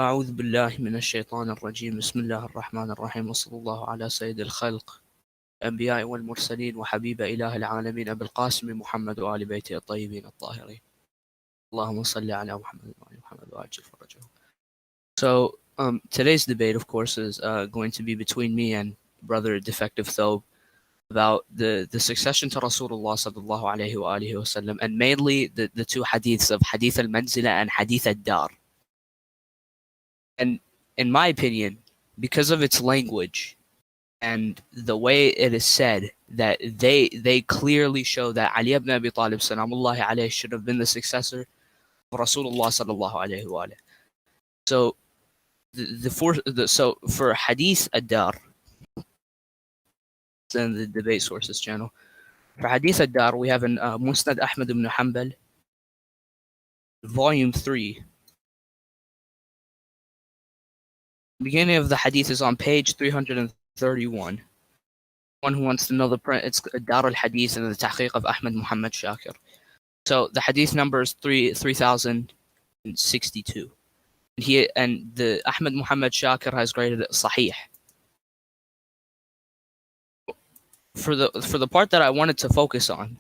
أعوذ بالله من الشيطان الرجيم بسم الله الرحمن الرحيم وصلى الله على سيد الخلق الأنبياء والمرسلين وحبيب إله العالمين أبي القاسم محمد وآل بيته الطيبين الطاهرين اللهم صل على محمد وآل محمد وعجل فرجه. So today's debate, of course, is going to be between me and brother Defective Thobe about the succession to Rasulullah sallallahu alayhi wa alihi wasallam, and mainly the two hadiths of Hadith al-Manzila and Hadith al-Dar. And in my opinion, because of its language and the way it is said, that they clearly show that Ali ibn Abi Talib salamullahi alayhi should have been the successor of Rasulullah sallallahu alayhi wa alayhi. So for Hadith ad-Dar, in the debate sources channel, for Hadith ad-Dar we have in Musnad Ahmad ibn Hanbal, volume 3. The beginning of the hadith is on page 331. One who wants to know the print, it's Dar al-Hadith and the Tahqiq of Ahmad Muhammad Shakir. So the hadith number is 3062. And the Ahmad Muhammad Shakir has graded it Sahih. For the part that I wanted to focus on,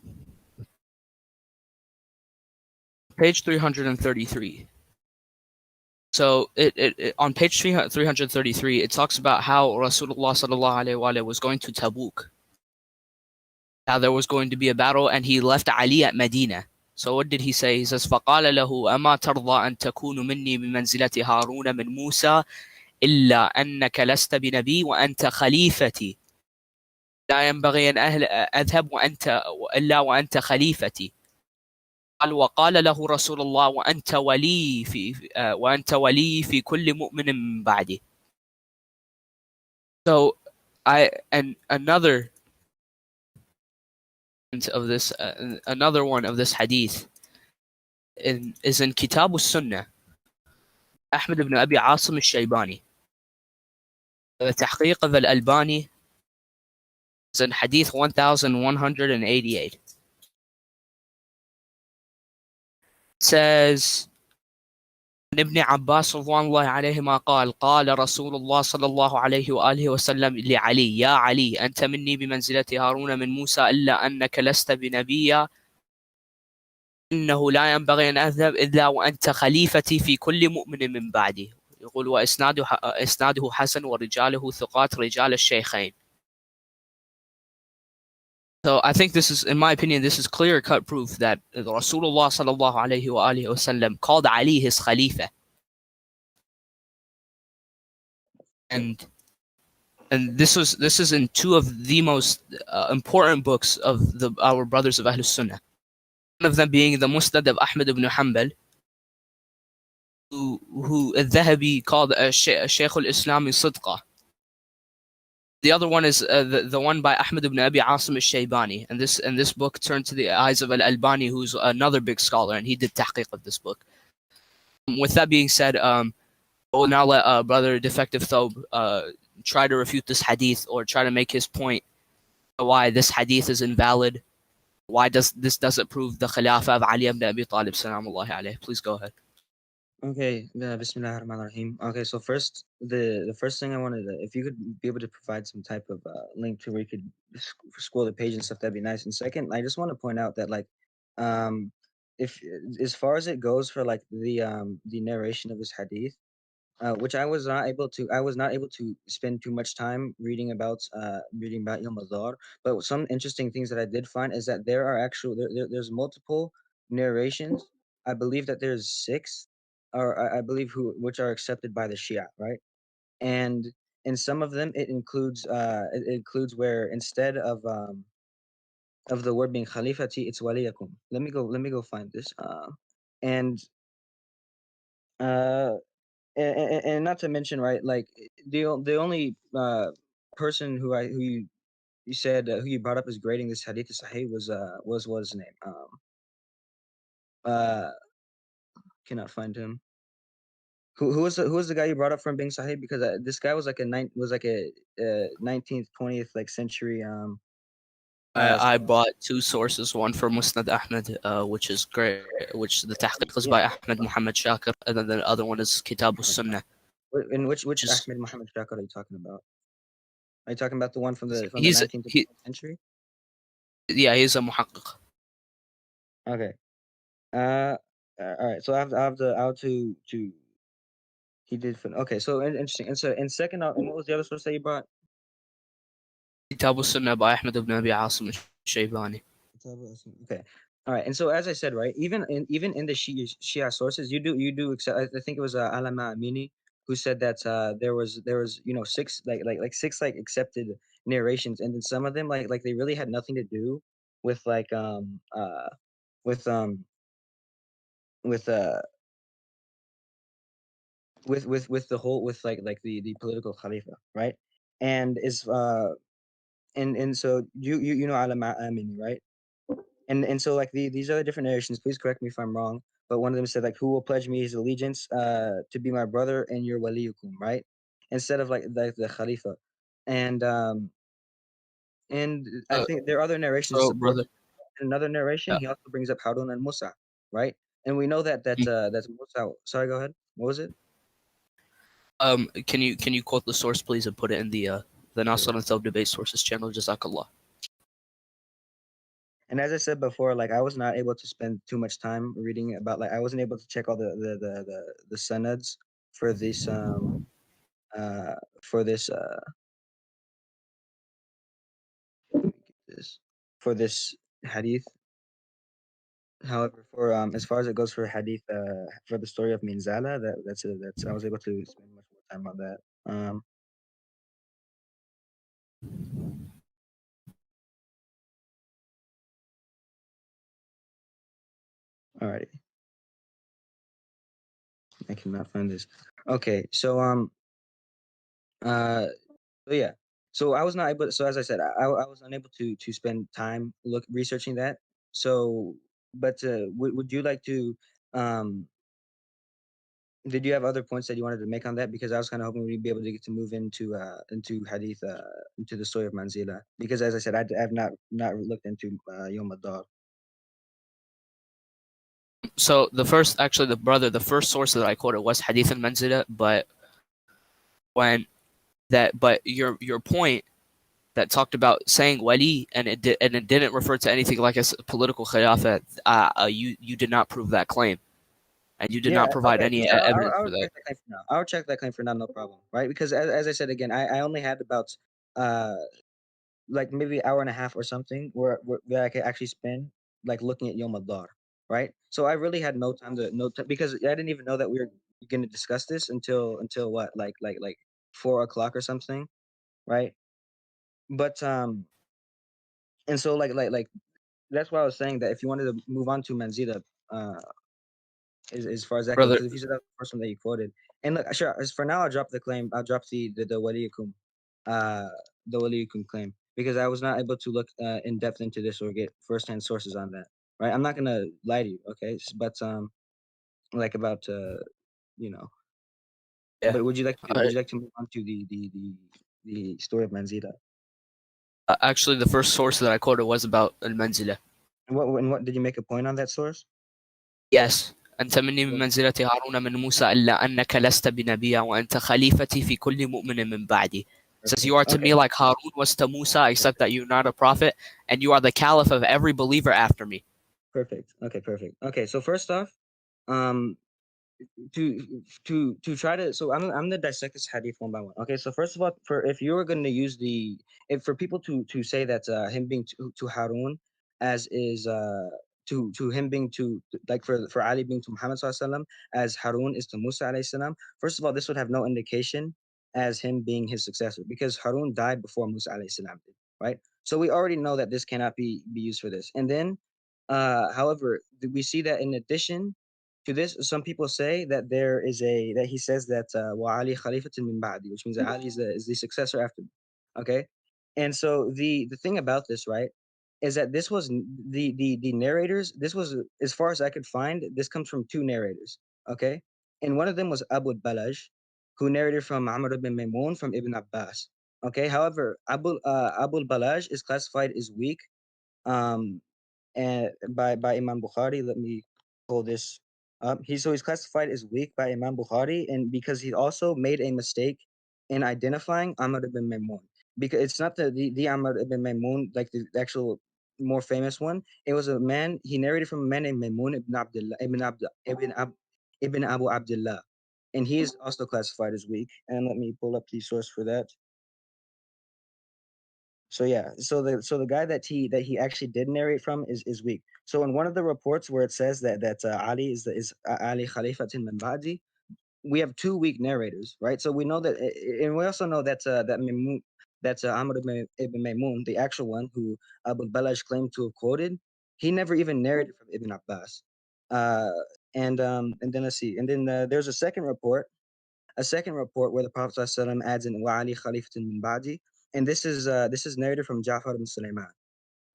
page 333. So it on page 333, it talks about how Rasulullah sallallahu alaihi wasallam was going to Tabuk. How there was going to be a battle, and he left Ali at Medina. So what did he say? He says, فَقَالَ لَهُ أَمَا تَرْضَى أَن تَكُونُ مِنِّي بِمَنْزِلَةِ هَارُونَ مِنْ مُوسَى إِلَّا أَنَّكَ لَسْتَ بِنَبِيٍّ وَأَنْتَ خَلِيفَتِي لا ينبغي أن أذهب إلا وأنت خليفتي. قال وقال له رسول الله وأنت ولي في كل مؤمن من بعدي. So another one of this hadith is in Kitab al-Sunnah, Ahmad ibn Abi Asim al-Shaybani. The Tahqiq of al-Albani is in Hadith 1188. Says ابن عباس رضوان الله عليهما قال رسول الله صلى الله عليه وآله وسلم لعلي يا علي أنت مني بمنزلة هارون من موسى إلا أنك لست بنبي إنه لا ينبغي أن أذهب إلا وأنت خليفتي في كل مؤمن من بعدي. يقول وإسناده حسن ورجاله ثقات رجال الشيخين. So I think this is, in my opinion, this is clear-cut proof that Rasulullah sallallahu alayhi wa alihi wasallam called Ali his Khalifa. And this is in two of the most important books of our brothers of Ahlus Sunnah. One of them being the Musnad of Ahmad ibn Hanbal, who al-Dhahabi called Shaykh al-Islam Sidqa. The other one is the one by Ahmad ibn Abi Asim al-Shaybani, and this book turned to the eyes of al-Albani, who's another big scholar, and he did tahqiq of this book. With that being said, we'll now let brother Defective Thobe try to refute this hadith, or try to make his point why this hadith is invalid, why this doesn't prove the Khilafah of Ali ibn Abi Talib salamullahi alayhi. Please go ahead. Okay, Bismillah ar-Rahman ar-Rahim. Okay, so first, the first thing I wanted to, if you could be able to provide some type of link to where you could scroll the page and stuff, that'd be nice. And second, I just want to point out that if as far as it goes for the narration of this hadith, which I was not able to spend too much time reading about Ilm al-Dar, but some interesting things that I did find is that there are there's multiple narrations. I believe that there's 6, or I believe which are accepted by the Shia, right? And in some of them it includes where instead of the word being khalifati, it's waliyakum. Let me go find this. And not to mention, right, like the only person who you said who you brought up as grading this hadith sahih was what his name? Cannot find him. Who was the guy you brought up from being sahih? Because this guy was like a 19th 20th century. I bought two sources, one for Musnad Ahmad, which is great, which the tahqiq is by Ahmad Muhammad Shakir, and then the other one is Kitab al-Sunnah. In which Just Ahmed Muhammad Shakir are you talking about? Are you talking about the one from the he's 19th to he 20th century? yeah, he's a muhaqqiq. Okay. Uh, all right. So I have to he did fin okay. So interesting. And so and second, and what was the other source that you brought? كتاب السنة by Ahmed ibn Abi Asim al-Shaybani. Okay. All right. And so as I said, right, even in the Shia sources, you do accept. I think it was Alama Amini who said that there was six six like accepted narrations, and then some of them like they really had nothing to do with with with with the whole with like the political Khalifa, right? And is and so you know Alama Amini, right? And so like these other different narrations, please correct me if I'm wrong, but one of them said like, who will pledge me his allegiance to be my brother and your waliyukum, right? Instead of like the Khalifa. And and I Uh, think there are other narrations to so support brother, this. In another narration, yeah. he also brings up Harun and Musa, right? And we know that's Musa. Sorry, go ahead. What was it? Can you quote the source please and put it in the Nasir and Self Debate Sources channel? Jazakallah. And as I said before, like I was not able to spend too much time reading about like I wasn't able to check all the sanads for this uh for this let me get this for this hadith. However, for as far as it goes for hadith for the story of Manzala, that's I was able to spend much more time on that. Alrighty, I cannot find this. Okay, so uh so yeah, so I was not able. So as I said, I was unable to spend time researching that. So, but would you like to? Um, did you have other points that you wanted to make on that? Because I was kind of hoping we'd be able to get to move into hadith into the story of Manzila. Because as I said, I've not looked into Yom Adar. So the first source that I quoted was Hadith and Manzila, but when but your point that talked about saying wali and it didn't refer to anything like a political khilafah, you did not prove that claim and you did Yeah. not provide Okay. any Yeah. evidence I for would that. check that claim for now. I would check that claim for now. No problem. Right. Because as I said again, I only had about uh like maybe an hour and a half or something where that I could actually spend like looking at Yom Dar, right? So I really had no time because I didn't even know that we were going to discuss this until what like 4 o'clock or something, right? But and so like that's why I was saying that if you wanted to move on to Manzila, uh, as far as that goes, Brother, because if you said that the first one that you quoted, and look, sure, as for now, I'll drop the claim. I'll drop the Waliyakum, uh, the Waliyakum claim because I was not able to look in depth into this or get firsthand sources on that. Right, I'm not gonna lie to you, okay? But like about you know, yeah. but would Uh, you like to move on to the story of Manzila? Actually, the first source that I quoted was about al-Manzila. And what did you make a point on that source? Yes. أنت مني من منزلة هارون من موسى إلا أنك لست بنبي وأنت خليفتي في كل مؤمن من بعدي. It says you Perfect. are to Okay. me like Harun was to Musa, except that you're not a prophet, and you are the caliph of every believer after me. Perfect. Okay. Perfect. Okay. So first off, um, to try to so I'm gonna dissect this hadith one by one. Okay, so first of all, for if you were gonna use the if for people to say that him being to Harun as is to him being to like for Ali being to Muhammad sallallahu alaihi wasallam as Harun is to Musa alayhi salam. First of all, this would have no indication as him being his successor because Harun died before Musa alayhi salam did, right? So we already know that this cannot be used for this. And then, however, we see that in addition to this, some people say that there is a that he says that wa Ali khalifatun min ba'di, which means that Ali is the successor after me. Okay, and so the thing about this, right, is that this was the narrators. This was as far as I could find. This comes from two narrators. Okay, and one of them was Abu Balaj, who narrated from Amr ibn Maimun from Ibn Abbas. Okay, however, Abu Balaj is classified as weak, um, and by Imam Bukhari. Let me pull this. He's classified as weak by Imam Bukhari, and because he also made a mistake in identifying Amr ibn Maimun. Because it's not the Amr ibn Maimun, like the actual more famous one. It was a man. He narrated from a man named Maimun ibn Abdullah ibn Abu Abdullah, and he is also classified as weak. And let me pull up the source for that. So yeah, so the guy that he actually did narrate from is weak. So in one of the reports where it says that Ali is Ali Khalifatin min Ba'di, we have two weak narrators, right? So we know that, and we also know that Maimun, Amr ibn Maimun, the actual one who Abu Balaj claimed to have quoted, he never even narrated from Ibn Abbas. Uh, and then let's see, and then there's a second report where the Prophet ﷺ adds in Wa Ali Khalifatin min Ba'di, and this is narrated from Ja'far ibn Sulaiman.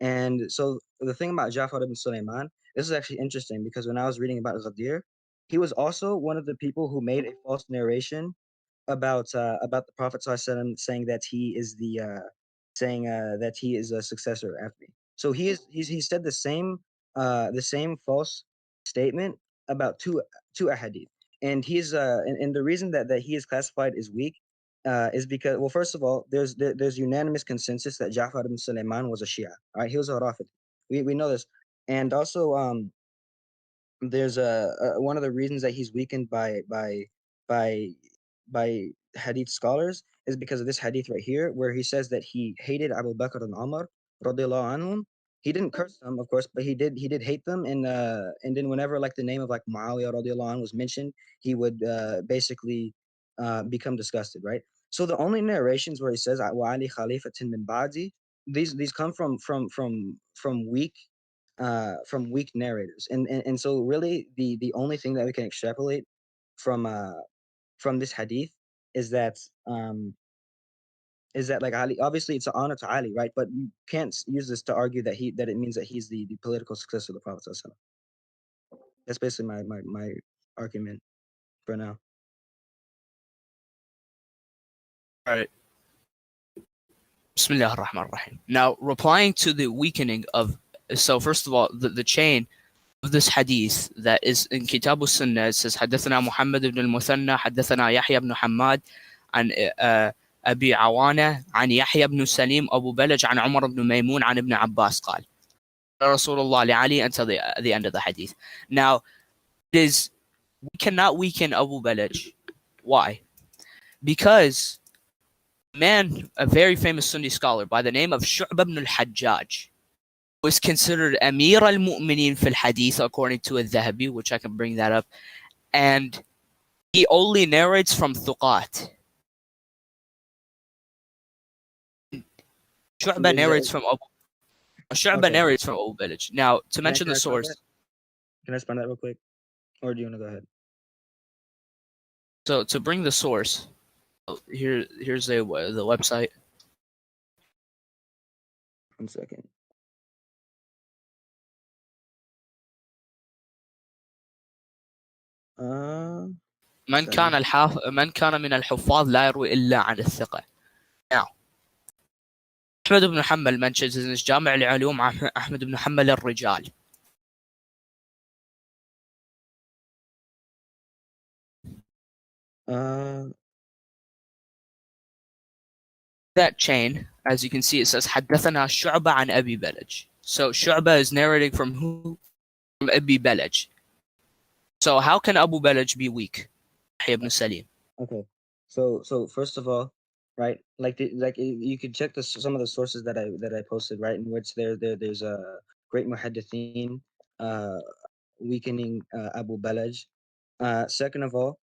And so the thing about Ja'far ibn Sulaiman, this is actually interesting because when I was reading about Ghadir, he was also one of the people who made a false narration about the Prophet ﷺ saying that he is that he is a successor after me. So he said the same false statement about two ahadith, and and the reason that he is classified as weak is because, well, first of all, there's unanimous consensus that Ja'far ibn Sulaiman was a Shia. All right, he was a Rafid. We know this, and also there's one of the reasons that he's weakened by by hadith scholars is because of this hadith right here, where he says that he hated Abu Bakr and Umar radiallahu anhum. He didn't curse them, of course, but he did hate them, and then whenever like the name of like Muawiyah radiallahu anhu was mentioned, he would basically become disgusted, right? So the only narrations where he says wa ali khalifatin min ba'di, these come from weak narrators, and so really the only thing that we can extrapolate from from this hadith is that um like Ali, obviously it's an honor to Ali, right? But you can't use this to argue that it means that he's the political successor of the Prophet ﷺ. That's basically my argument for now. All right. Bismillah ar-Rahman ar-Rahim. Now, replying to the weakening of, so first of all, the chain of this hadith that is in Kitab al-Sunnah, it says, حدثنا محمد بن المثنى حدثنا يحيى بن حماد عن أبي عوانة عن يحيى بن سليم أبو بلج عن عمر بن ميمون عن ابن عباس قال Rasulallah لعلي until the end of the hadith. Now, we cannot weaken Abu Balaj. Why? Because a very famous Sunni scholar by the name of Shu'bah ibn al-Hajjaj was considered Amir al-Mu'minin fil Hadith according to al-Dhahabi, which I can bring that up, and he only narrates from Thuqat. Shu'bah narrates from Abu Balaj. Now, to mention the source. Can I explain that real quick? Or do you want to go ahead? So to bring the source, here's the website. 1 second. من كان من الحفاظ لا يروي إلا عن الثقة. Now, أحمد بن حنبل mentions in his جامع العلوم أحمد بن حنبل الرجال. That chain, as you can see, it says حدثنا شعبة عن أبي بلج. So Shu'bah is narrating from who? From Abi Balaj. So how can Abu Balaj be weak? Yahya ibn Salim. Okay, so first of all, right, you could check some of the sources that I posted, right, in which there's a great muhaddithin uh weakening Abu Balaj. Second of all,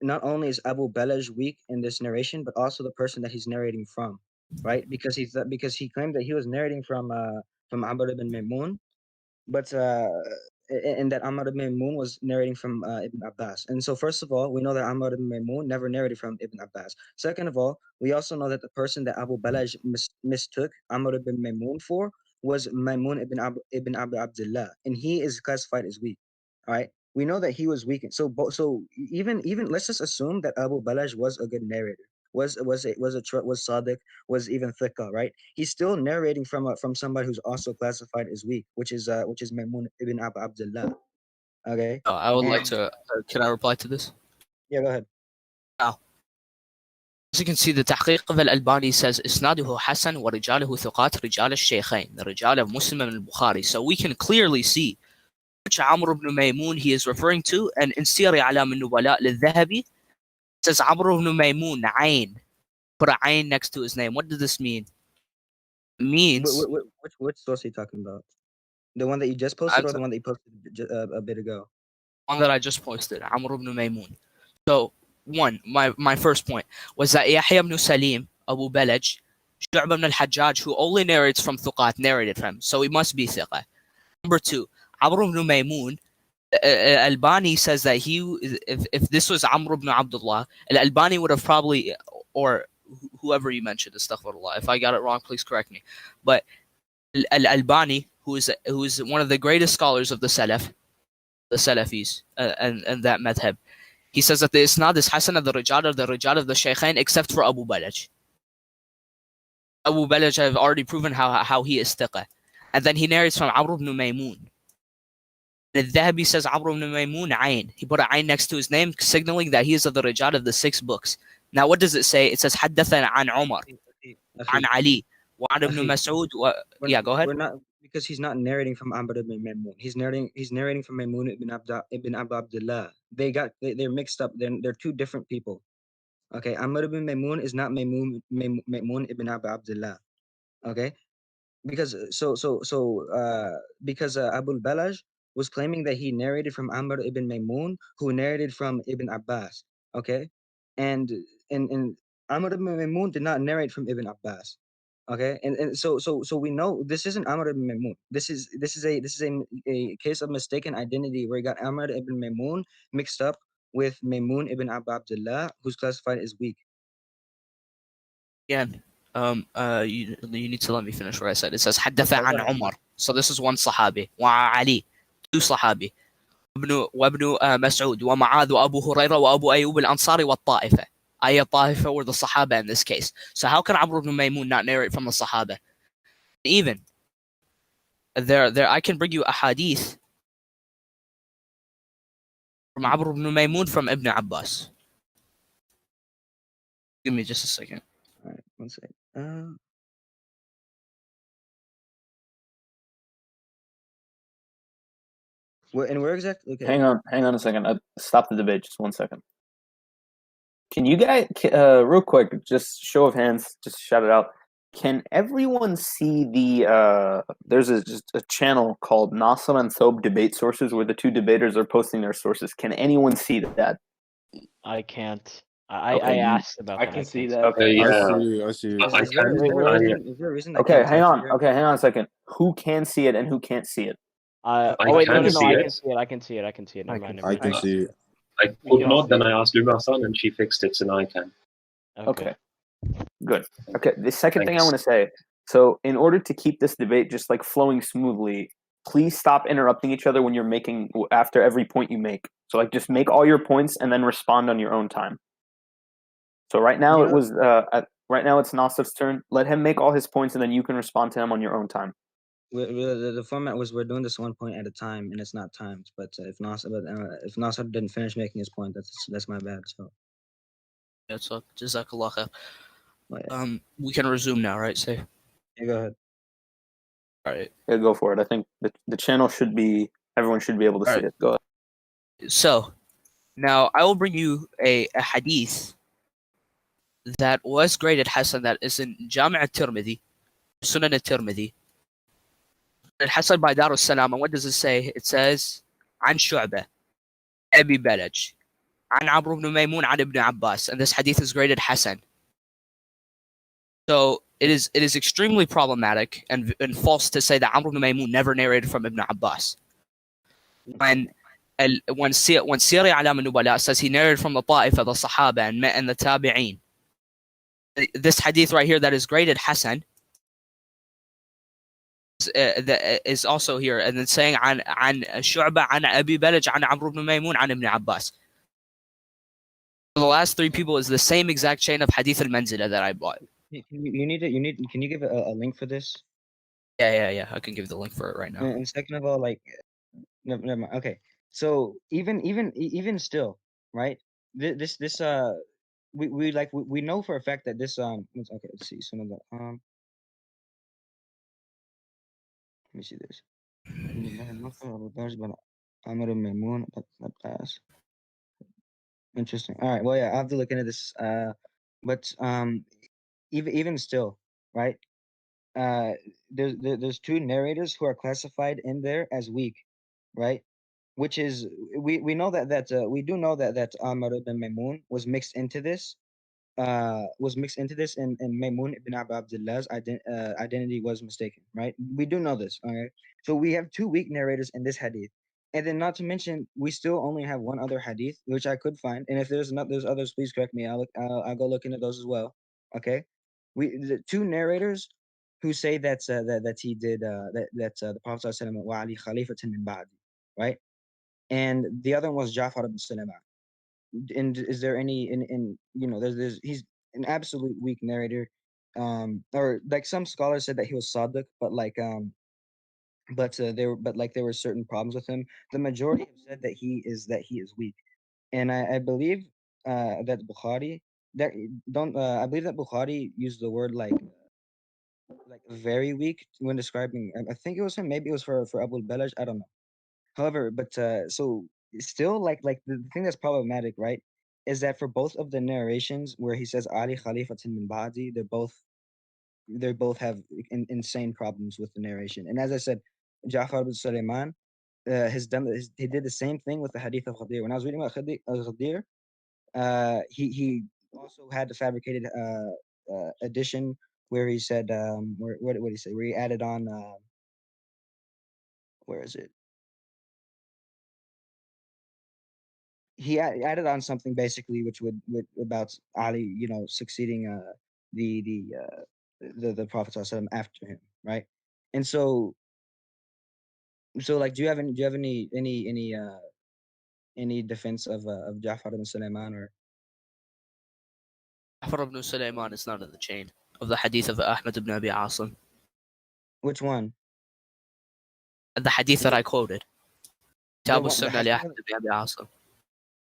not only is Abu Balaj weak in this narration, but also the person that he's narrating from, right? Because he claimed that he was narrating from Amr ibn Maimun, but and that Amr ibn Maimun was narrating from Ibn Abbas. And so, first of all, we know that Amr ibn Maimun never narrated from Ibn Abbas. Second of all, we also know that the person that Abu Balaj mistook Amr ibn Maimun for was Maimun ibn Abu Abdullah, and he is classified as weak. All right, we know that he was weak. So even let's just assume that Abu Balaj was a good narrator, was Sadiq, was even thiqa, right? He's still narrating from somebody who's also classified as weak, which is Maimun ibn Abu Abdullah. Okay. I would like And to. Can I reply to this? yeah, go ahead. Now, as you can see, the تحقيق of Al-Albani says إسناده حسن ورجاله ثقات رجال الشيخين, the رجال of Muslim and Bukhari. So we can clearly see which Amr ibn Maymun he is referring to, and in سير أعلام النبلاء للذهبي says Amr ibn Maymun عين, put a عين next to his name. What does this mean? It means Which source are you talking about? The one that you just posted, or the one that you posted a bit ago? one that I just posted, Amr ibn Maymun. So my first point was that Yahya ibn Salim Abu Balaj Shu'bah ibn al-Hajjaj, who only narrates from Thuqat, narrated from him, so he must be Thiqa. Number two, Amr ibn Maymun, Albani says that if this was Amr ibn Abdullah, Albani would have probably, or whoever you mentioned, astaghfirullah, if I got it wrong, please correct me. But Albani, who is one of the greatest scholars of the Salafis, and that madhab, he says that the isnad is Hasan of the Rijal of the Shaykhain, except for Abu Balaj. Abu Balaj, I've already proven how he is thiqa. And then he narrates from Amr ibn Maymun. Al-Dhahabi says Amr ibn Maymun Ayn. He put an Ayn next to his name, signaling that he is of the Rijal of the 6 books. Now, what does it say? It says Haddathan an Umar, an Ali, wa an ibn Mas'ud. Yeah, go ahead. We're not, because he's not narrating from Amr ibn Maymun. He's narrating from Maymun ibn Abu Abdullah. They're mixed up. They're two different people. Okay, Amr ibn Maymun is not Maymun ibn Abu Abdullah. Okay, because because Abul Balaj was claiming that he narrated from Amr ibn Maymun, who narrated from Ibn Abbas. Okay, and and Amr ibn Maymun did not narrate from Ibn Abbas. Okay, and so we know this isn't Amr ibn Maymun. This is a case of mistaken identity where you got Amr ibn Maymun mixed up with Maymun ibn Abu Abdullah, who's classified as weak. Again, you need to let me finish what I said. It says Haddatha Okay, an Umar. So this is one Sahabi. Wa Ali, 2 Sahabi. وابن مسعود ومعاذ وأبو هريرة وأبو أيوب الأنصاري والطائفة. أي طائفة were the Sahaba in this case. So how can Amr ibn Maymun not narrate from the Sahaba? Even there I can bring you a hadith from Amr ibn Maymun from Ibn Abbas. Give me just a second. All right, one second. Where exactly? Okay. Hang on a second. Stop the debate. Just 1 second. Can you guys, real quick, just show of hands, just shout it out. Can everyone see the? There's just a channel called Nasir and Thob Debate Sources where the 2 debaters are posting their sources. Can anyone see that? I can't. Okay, I asked about that. I can see that. Okay, Yeah. I see. Is there a reason I Okay, can't hang on. figure Okay, hang on a second. Who can see it and who can't see it? Oh I wait, can no, see I it. can see it. I can see it. I can see it. Never mind. I can see it. I could not, then I asked Lumasan and she fixed it, so now I can. Okay. Good. Okay, the second thing I Thanks. want to say, so in order to keep this debate just like flowing smoothly, please stop interrupting each other when you're making, after every point you make. So like just make all your points and then respond on your own time. So right now right now it's Nasif's turn. Let him make all his points and then you can respond to him on your own time. The format was we're doing this 1 point at a time, and it's not timed. But if Nasir didn't finish making his point, that's my bad. So That's up. Jazakallah khair. yeah, We can resume now, right? Say. go ahead. All right. Yeah, go for it. I think the channel should be, everyone should be able to see it. Go ahead. So now I will bring you a hadith that was graded Hasan, that is in Jami' al-Tirmidhi, Sunan al-Tirmidhi. Hasan by Dar al-Salam, and what does it say? It says, عن شعبة أبي بلج عن عمرو بن ميمون عن ابن Abbas, and this hadith is graded Hasan. So it is extremely problematic and false to say that Amr ibn Maymun never narrated from Ibn Abbas. When Siri Alam al-Nubala says he narrated from the Ta'ifa, the Sahaba, and the Tabi'een. This hadith right here that is graded Hasan is also here, and then saying عن شعبة عن أبي بلج عن عمرو بن ميمون عن ابن Abbas. The last 3 people is the same exact chain of Hadith al-Manzila that I bought. Can you give a link for this? Yeah. I can give the link for it right now. And second of all, like, never mind. Okay, So even still, right? This we know for a fact that this okay, let's see some of the let me see this. Interesting. All right. Well, yeah, I'll have to look into this. But even still, right? There's two narrators who are classified in there as weak, right? Which is we know we do know that Amr ibn Maimun was mixed into this, and Maimun ibn Abdullah's identity was mistaken, right? We do know this, okay? So we have two weak narrators in this hadith, and then not to mention we still only have one other hadith which I could find, and if there's others, please correct me. I'll go look into those as well. Okay, the two narrators who say that he did the Prophet ﷺ wa Ali Khalifatin min ba'di, right? And the other one was Ja'far ibn Sulaiman. And is there any in there's he's an absolute weak narrator, or like some scholars said that he was Sadiq, but there were certain problems with him. The majority have said that he is weak, and I believe that Bukhari that don't I believe that Bukhari used the word like very weak when describing. I think it was him. Maybe it was for Abu Balaj. I don't know. However, but so still the thing that's problematic, right, is that for both of the narrations where he says Ali Khalifatin min Ba'di, they both have insane problems with the narration. And as I said, Ja'far bin Sulaiman he did the same thing with the Hadith of Ghadir. When I was reading about Ghadir, he also had the fabricated addition where he said what did he say? Where he added on where is it? He added on something basically which would about Ali, succeeding the Prophet ﷺ after him, right? And so like, do you have any defense of Ja'far ibn Sulaiman, or Ja'far ibn Sulaiman is not in the chain of the hadith of Ahmad ibn Abi Asim. which one? The hadith that I quoted. The Kitab one, the al-Sunnah li Hassan. Ahmad ibn Abi Asim.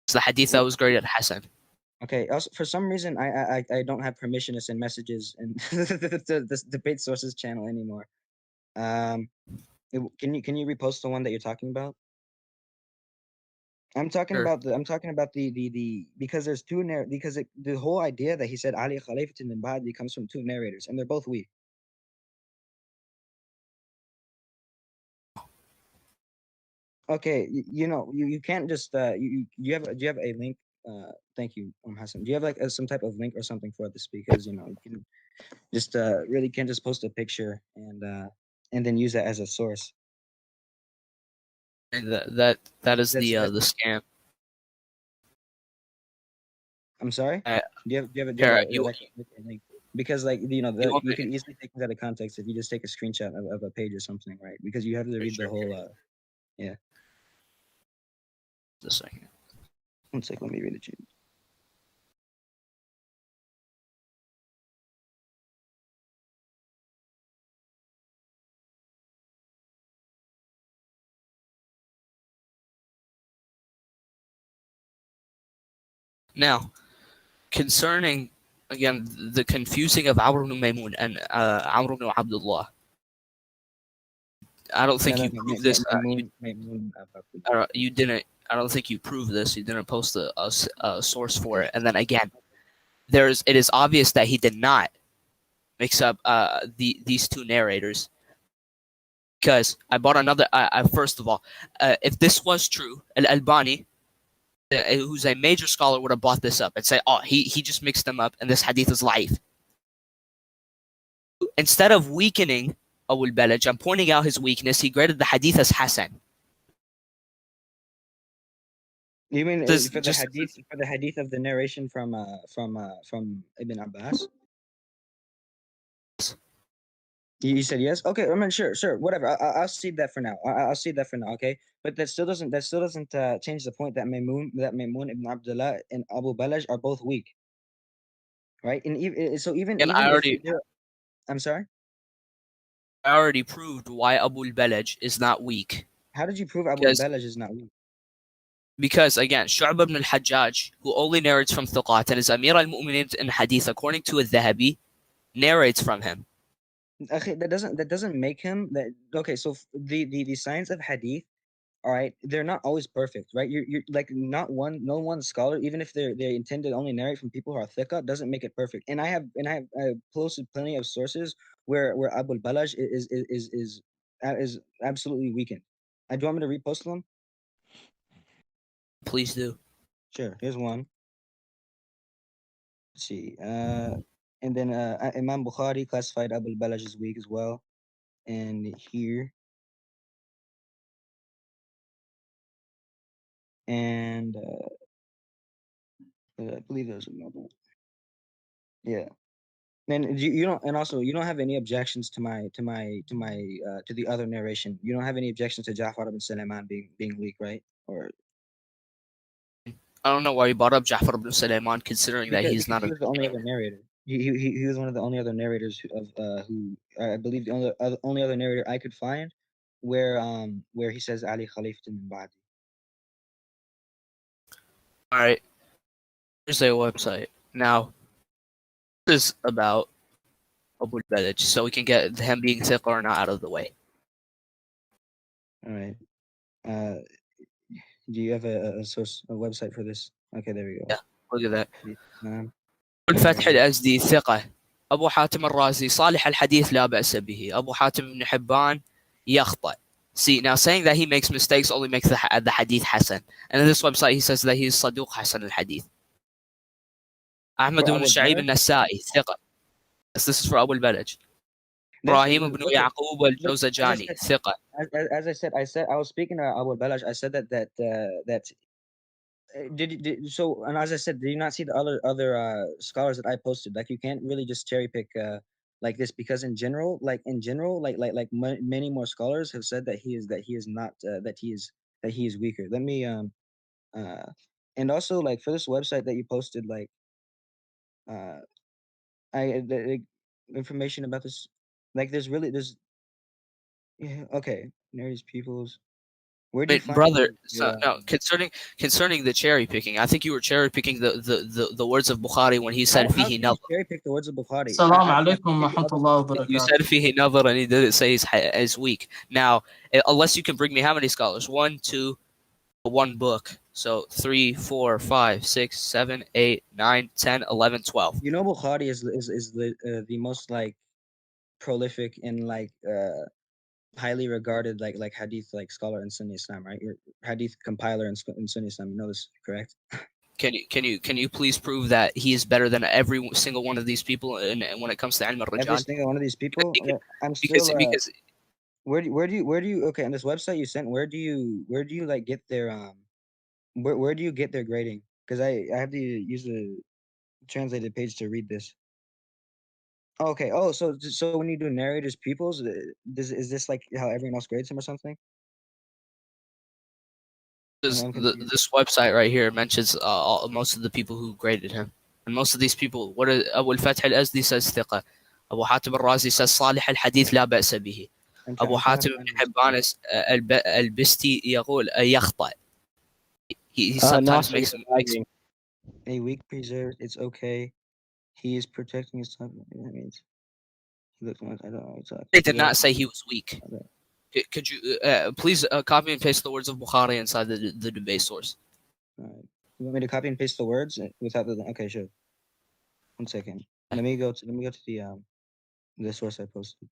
It's the hadith that was graded Hassan. Okay. Also, for some reason, I don't have permission to send messages in this debate sources channel anymore. Can you repost the one that you're talking about? I'm talking Sure. about the because there's the whole idea that he said Ali Khalifatin min Ba'di comes from two narrators, and they're both weak. Okay, you can't just do you have a link? Thank you, Hassan. Do you have like some type of link or something for this? Because you can just really can't just post a picture and then use that as a source. And that is That's the scam. I'm sorry. Uh, Do you have Here, a link? Because like you want you me- can easily take it out of context if you just take a screenshot of a page or something, right? Because you have to read the Sure. whole. Yeah. Just a second. One sec. Let me read it to you. Now, concerning again the confusing of Amr ibn Maimun and Amr ibn Abdullah, I don't think you proved this. You didn't. I don't think you proved this. You didn't post a source for it. And then again, it is obvious that he did not mix up these two narrators. Because I bought another. First of all, if this was true, Al-Albani, who's a major scholar, would have bought this up and say, "Oh, he just mixed them up, and this hadith is live." Instead of weakening Abu Balaj, I'm pointing out his weakness. He graded the hadith as Hasan. You mean This for just the hadith of the narration from Ibn Abbas? You said yes. Okay, I mean sure, whatever. I'll cede that for now. I'll cede that for now. Okay, but that still doesn't change the point that Maimun ibn Abdullah and Abu Balaj are both weak, right? And even and if I'm sorry. I already proved why Abu Balaj is not weak. How did you prove Abu Because Balaj is not weak? Because again, Shu'bah ibn al-Hajjaj, who only narrates from Thiqat and is Amir al-Mu'minin in Hadith, according to al-Dhahabi, narrates from him. Okay, that doesn't make him that. Okay, so the science of hadith, all right, they're not always perfect, right? You're like not one, no one scholar, even if they intend to only narrate from people who are thiqa, doesn't make it perfect. And I have posted plenty of sources where Abu Balaj is absolutely weakened. Do you want me to repost them? Please do. Sure. Here's one. Let's see. And then Imam Bukhari classified Abu Balaj as weak as well. And here. And I believe there's another one. Yeah. And you don't, and also you don't have any objections to to the other narration. You don't have any objections to Ja'far ibn Sulaiman being weak, right? Or I don't know why you brought up Ja'far ibn Sulaiman, considering that he's because not he a was the only other narrator. He was one of the only other narrators who I believe the only other narrator I could find where he says Ali Khalifah min ba'di. All right. Here's a website. Now, this is about Abu Balaj, so we can get him being thick or not out of the way. All right. Uh, do you have a source, a website for this? Okay, there we go. Yeah, look at that. Um, الفتح الأزدي ثقة. أبو حاتم الرازي صالح الحديث لا بأس به. أبو حاتم بن حبان يخطئ. See, now saying that he makes mistakes only makes the hadith hasan. And in this website he says that he is صدوق حسن الحديث. أحمد For بن Abu الشعيب Balaj? النسائي ثقة. Yes, this is for Abu al-Balaj. إبراهيم بن يعقوب الجوزجاني ثقة. As I said I was speaking to Abu Balaj. I said that so, and as I said, did you not see the other scholars that I posted? Like you can't really just cherry pick like this, because in general, many more scholars have said that he is not that he is weaker. Let me uh and also, like, for this website that you posted, like uh the information about this, like there's yeah, okay, Nerdy's peoples. Where do you Wait, find brother, your, so, no, concerning the cherry picking, I think you were cherry picking the words of Bukhari when he said how fihi can you nadhr. cherry pick the words of Bukhari? السلام I عليكم gave you ورحمة other الله You وبركاته. said fihi nadhr and he didn't say is weak. Now, unless you can bring me how many scholars? 1, 2, one book. So 3, 4, 5, 6, 7, 8, 9, 10, 11, 12. You know, Bukhari is the most like prolific and like highly regarded like hadith like scholar in Sunni Islam, right? You're hadith compiler in Sunni Islam. You know this, correct? Can you please prove that he is better than every single one of these people when it comes to ilm Every al-rijal? single one of these people. I'm Because still. because Where do you okay, on this website you sent? Where do you like get their where do you get their grading? Because I have to use the translated page to read this. Okay. Oh, so when you do narrators pupils, is this like how everyone else grades him or something? I'm confused. this website right here mentions most of the people who graded him, and most of these people, what Abu al-Fath al-Azdi says ثقة. Abu Hatim al-Razi says صالح الحديث لا بأس به. أبو I'm trying to حاتم find بن this. حبان البستي يقول يخطئ. He sometimes Nasir, makes you're lagging. A weak preserved, it's okay. He is protecting his time. That means he looks like I don't know what's up. They did not say he was weak. Okay. Could you please copy and paste the words of Bukhari inside the debate source? All right. You want me to copy and paste the words without the? Okay, sure. 1 second. Let me go to the source I posted.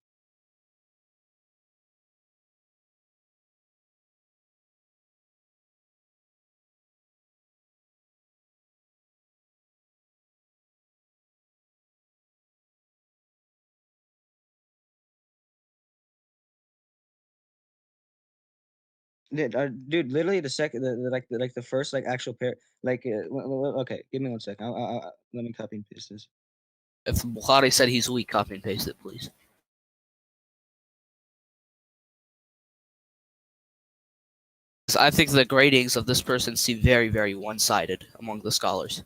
Dude, literally the second, the first like actual pair, like okay. Give me 1 second. Let me copy and paste this. If Bukhari said he's weak, copy and paste it, please. I think the gradings of this person seem very, very one-sided among the scholars.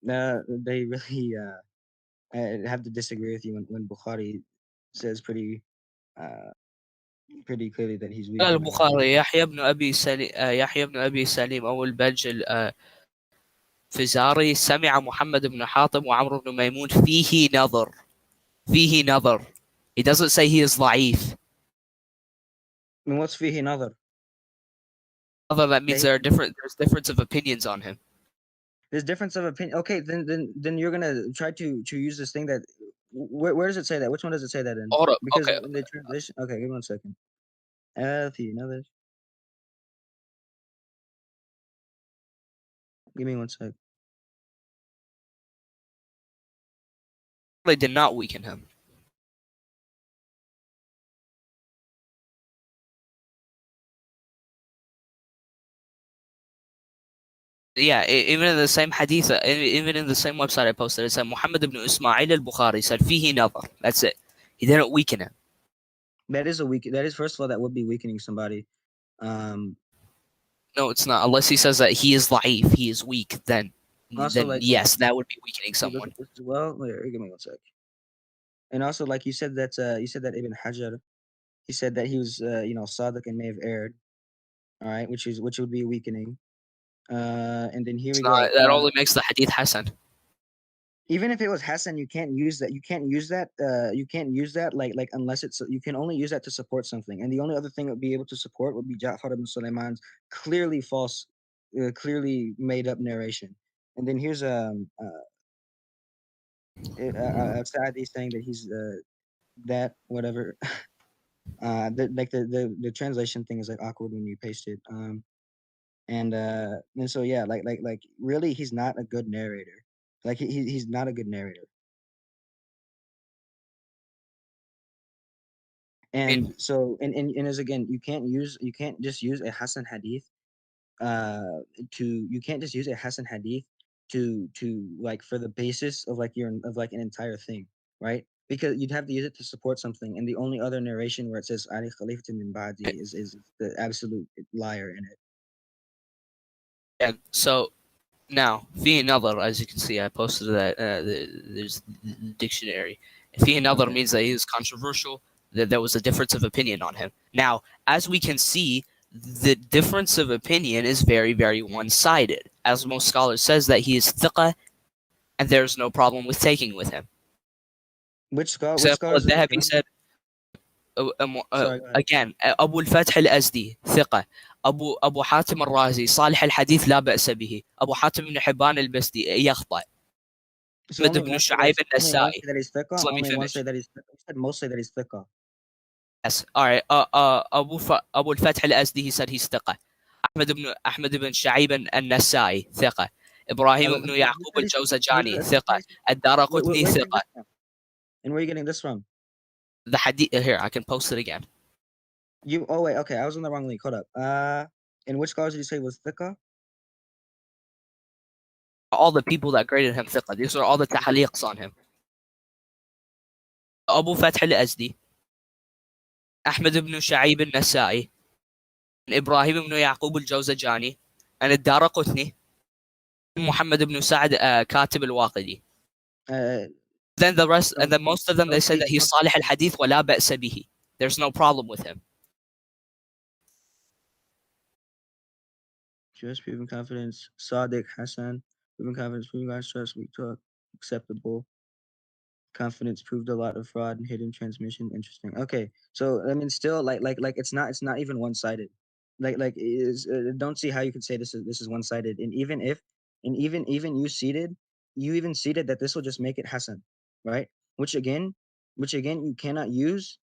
They really I have to disagree with you when Bukhari says pretty pretty clearly that he's weak. قال البخاري يحيى بن أبي سليم أو البلج الفزاري سمع محمد بن حاتم وعمرو بن ميمون فيه نظر. He doesn't say he is ضعيف. I mean, what's fihi nazar? Although that means there's difference of opinions on him. There's difference of opinion. Okay, then you're gonna try to use this thing that where does it say that? Which one does it say that in? Hold up. Because Okay. in the translation. Okay, give me 1 second. Give me 1 sec. They did not weaken him. Yeah, even in the same hadith, even in the same website I posted, it said Muhammad ibn Ismail al-Bukhari said fihi nazar. That's it. He didn't weaken him. That is first of all, that would be weakening somebody. No, it's not. Unless he says that he is da'if, he is weak, then Also, like, yes, that would be weakening someone. Well, wait, give me 1 sec. And also, like you said that Ibn Hajar, he said that he was Sadiq and may have erred. All right, which would be weakening. And then here we go. That only makes the hadith hasan. Even if it was Hassan, you can't use that. You can't use that. Like unless it's, you can only use that to support something. And the only other thing it would be able to support would be Ja'far ibn Sulaiman's clearly false, clearly made up narration. And then here's Saadi saying that he's that whatever. The translation thing is like awkward when you paste it. And so yeah, like really, he's not a good narrator. Like he's not a good narrator. And so and as again, you can't just use a Hasan hadith to like for the basis of like an entire thing, right? Because you'd have to use it to support something, and the only other narration where it says Ali Khalifatin min Ba'di is the absolute liar in it. Yeah. So now, fihi nazar, as you can see, I posted that. There's the dictionary. Fihi nazar means that he was controversial. That there was a difference of opinion on him. Now, as we can see, the difference of opinion is very, very one-sided. As most scholars says that he is thiqah, and there's no problem with taking with him. Which scholar? الذهبي said again, أبو الفتح الأزدي ثقة. أبو حاتم الرازي صالح الحديث لا بأس به. أبو حاتم بن حبان البستي يخطأ. أحمد بن شعيب النسائي. Most say that he's thiqah. Yes. All right. Abu al-Fath al-Azdi, he said he's ثقة. أحمد بن شعيب النسائي ثقة. إبراهيم بن يعقوب الجوزجاني ثقة. الدارقطني ثقة. And where are you getting this from? The hadith here, I can post it again. Oh wait, okay, I was on the wrong link. Hold up. And which scholars did you say was thiqah? All the people that graded him ثقة. These are all the tahliqs on him. Abu Fath al-Azdi, Ahmad ibn Sha'ib al-Nasa'i, Ibrahim ibn Yaqub al-Jawzajani, and الدارقطني, Muhammad ibn Sa'd Katib al-Waqidi. Then the rest, and then most of them, they say that he's Salih al-Hadith wa la ba'sa bihi. There's no problem with him. Just proven confidence. Sadiq Hassan. Proven confidence. Proven God's trust. We talk. Acceptable. Confidence proved a lot of fraud and hidden transmission. Interesting. Okay, so I mean, still like it's not even one-sided. Don't see how you could say this is one-sided. And even you even seeded that this will just make it Hassan, right? Which again you cannot use.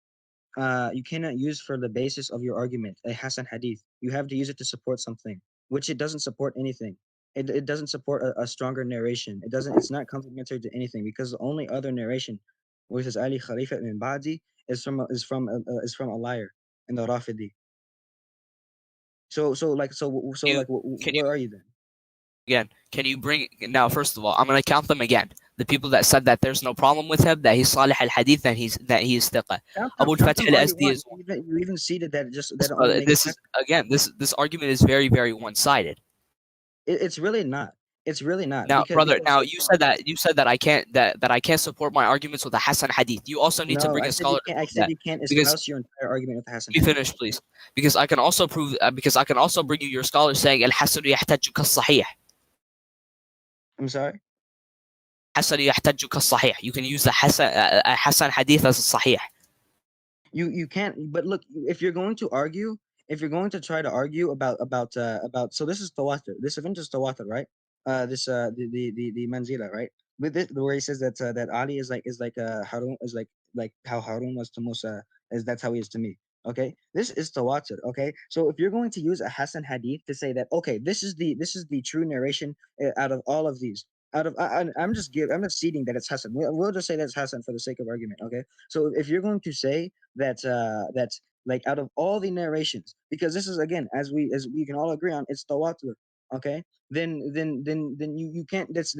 You cannot use for the basis of your argument a Hassan hadith. You have to use it to support something, which it doesn't support anything. It doesn't support a stronger narration. It's not complementary to anything, because the only other narration, which is Ali Khalifa min Ba'di, is from a liar in the Rafidi. Where are you then? Again, can you bring now? First of all, I'm going to count them again. The people that said that there's no problem with him, that he's Salih al-Hadith, that he's thiqah. Abu al-Fath al-Azdi is. You even seeded that this argument is very, very one-sided. It's really not. It's really not. Now, brother, now Because you said that I can't support my arguments with a Hasan hadith. You also need to no, bring I a said you scholar to can't. I prove said that. you can't Because espouse your entire argument with the Hassan let me hadith. finish, please. Because I can also prove because I can also bring you your scholar saying al-hasan yahtaju kas-sahih. I'm sorry. Hasan yahtaju kas-sahih. You can use the Hasan hadith as a sahih. You can't. But look, if you're going to argue, if you're going to try to argue about, so this is tawatur. This event is tawatur, right? This the Manzila, right? With this, where he says that that Ali is like Harun is like how Harun was to Musa, is that's how he is to me. Okay, this is tawatur. Okay, so if you're going to use a Hasan hadith to say that, okay, this is the true narration out of all of these. Out of I'm just ceding that it's Hasan. We'll just say that's Hasan for the sake of argument. Okay, so if you're going to say that's like out of all the narrations, because this is again, as we can all agree on, it's tawatur. Okay, then you can't. That's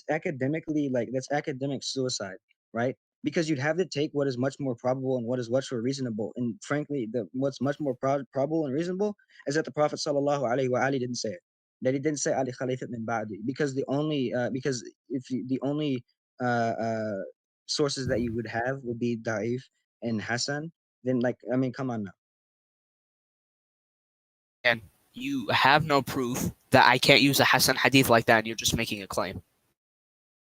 academically, like, that's academic suicide, right? Because you'd have to take what is much more probable and what is much more reasonable. And frankly, the what's much more probable and reasonable is that the Prophet sallallahu alaihi wa ali didn't say it. That he didn't say Ali Khalifat min Ba'di, because the only sources that you would have would be Da'if and Hassan, then, like, I mean, come on now. And you have no proof that I can't use a Hasan hadith like that, and you're just making a claim.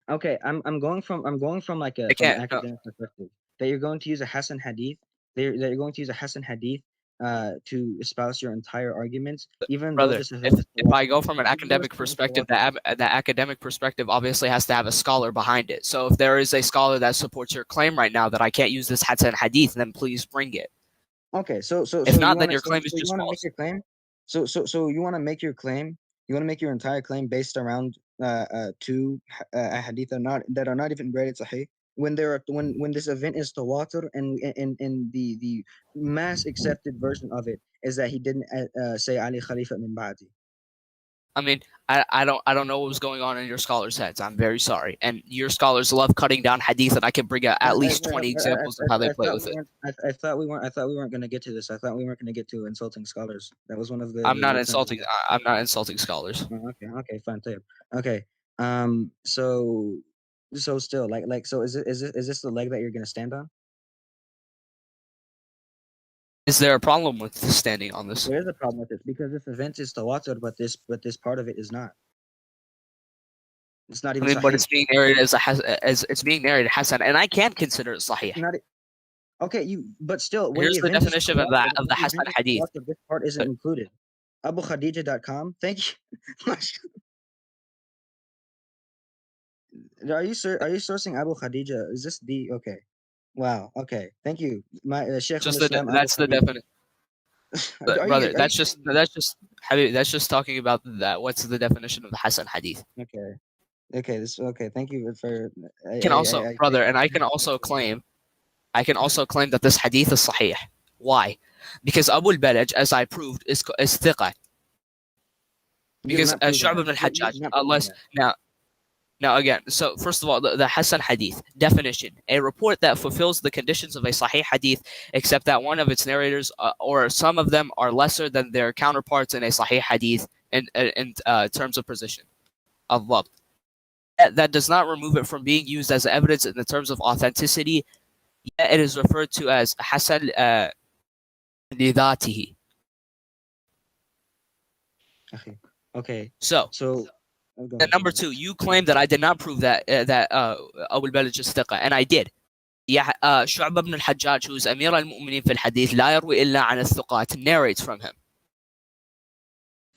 Okay, I'm going from like I from an can't. No. academic perspective, that you're going to use a Hassan hadith, that you're going to use a Hassan hadith to espouse your entire arguments, even though Brother, this event is if I tawatur. go from an Even though academic this event is perspective, tawatur. that academic perspective obviously has to have a scholar behind it. So if there is a scholar that supports your claim right now that I can't use this Hasan hadith, then please bring it. Okay, so If not, you then want to your claim is you just want to make false. your claim. So you want to make your claim. You want to make your entire claim based around two hadith that are not even graded sahih, when there are when this event is tawatur, and the mass accepted version of it is that he didn't say Ali Khalifa min Ba'di. I mean, I don't know what was going on in your scholars' heads. I'm very sorry. And your scholars love cutting down hadith, and I can bring out at least 20 examples of how they play with it. I thought we weren't going to get to this. I thought we weren't going to get to insulting scholars. That was one of I'm not the insulting. terms. I'm not insulting scholars. Okay, fine, tape. Okay, so still, so is this the leg that you're gonna stand on? Is there a problem with standing on this? There is a problem with it, because this event is tawatur, but this part of it is not. It's not I even mean, but sahih. it's being narrated as it's being narrated Hasan, and I can consider it sahih. Not okay, but still, when Here's the event is definition of tawatur, the Hasan hadith. this part isn't included. AbuKhadija.com. Thank you. Are you sourcing Abu Khadija? Is this the okay? Wow. Okay. Thank you. My Sheikh al-Islam Abu That's the Khadija. definition, brother. That's just talking about that. What's the definition of the Hasan hadith? Okay. Okay. Okay. Thank you for. Can also, brother, and I can also claim that this hadith is sahih. Why? Because Abu al-Balaj, as I proved, is thiqah. Because Shu'b ibn al-Hajjaj, unless now again, so first of all, the Hasan hadith definition: a report that fulfills the conditions of a sahih hadith, except that one of its narrators or some of them are lesser than their counterparts in a sahih hadith in terms of position of dhabt. That does not remove it from being used as evidence in the terms of authenticity. Yet it is referred to as Hasan lidatihi. Okay. So and number two, you claim that I did not prove that Abu al-Balaj is thiqa, and I did. Shu'b ibn al-Hajjaj, who is Amir al-Mu'minin في الحديث, لا يروي إلا عن الثقات, narrates from him.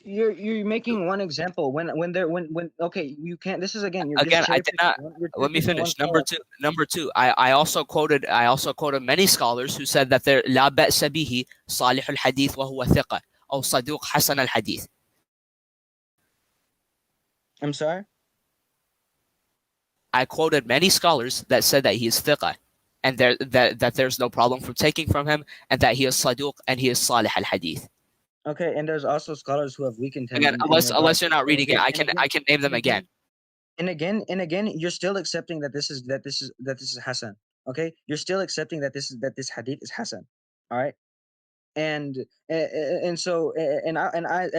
You're making one example when okay, you can't. This is again. I did not. Let me finish. Number two. I also quoted many scholars who said that there لا بأس به صالح الحديث وهو ثقة أو صدوق حسن الحديث. I'm sorry? I quoted many scholars that said that he is thiqa, and that there's no problem from taking from him, and that he is saduq and he is salih al-hadith. Okay, and there's also scholars who have weakened him. Again, unless you're not reading it, I can name them again. And again, you're still accepting that this is Hasan. Okay, you're still accepting that this hadith is Hasan. All right. And as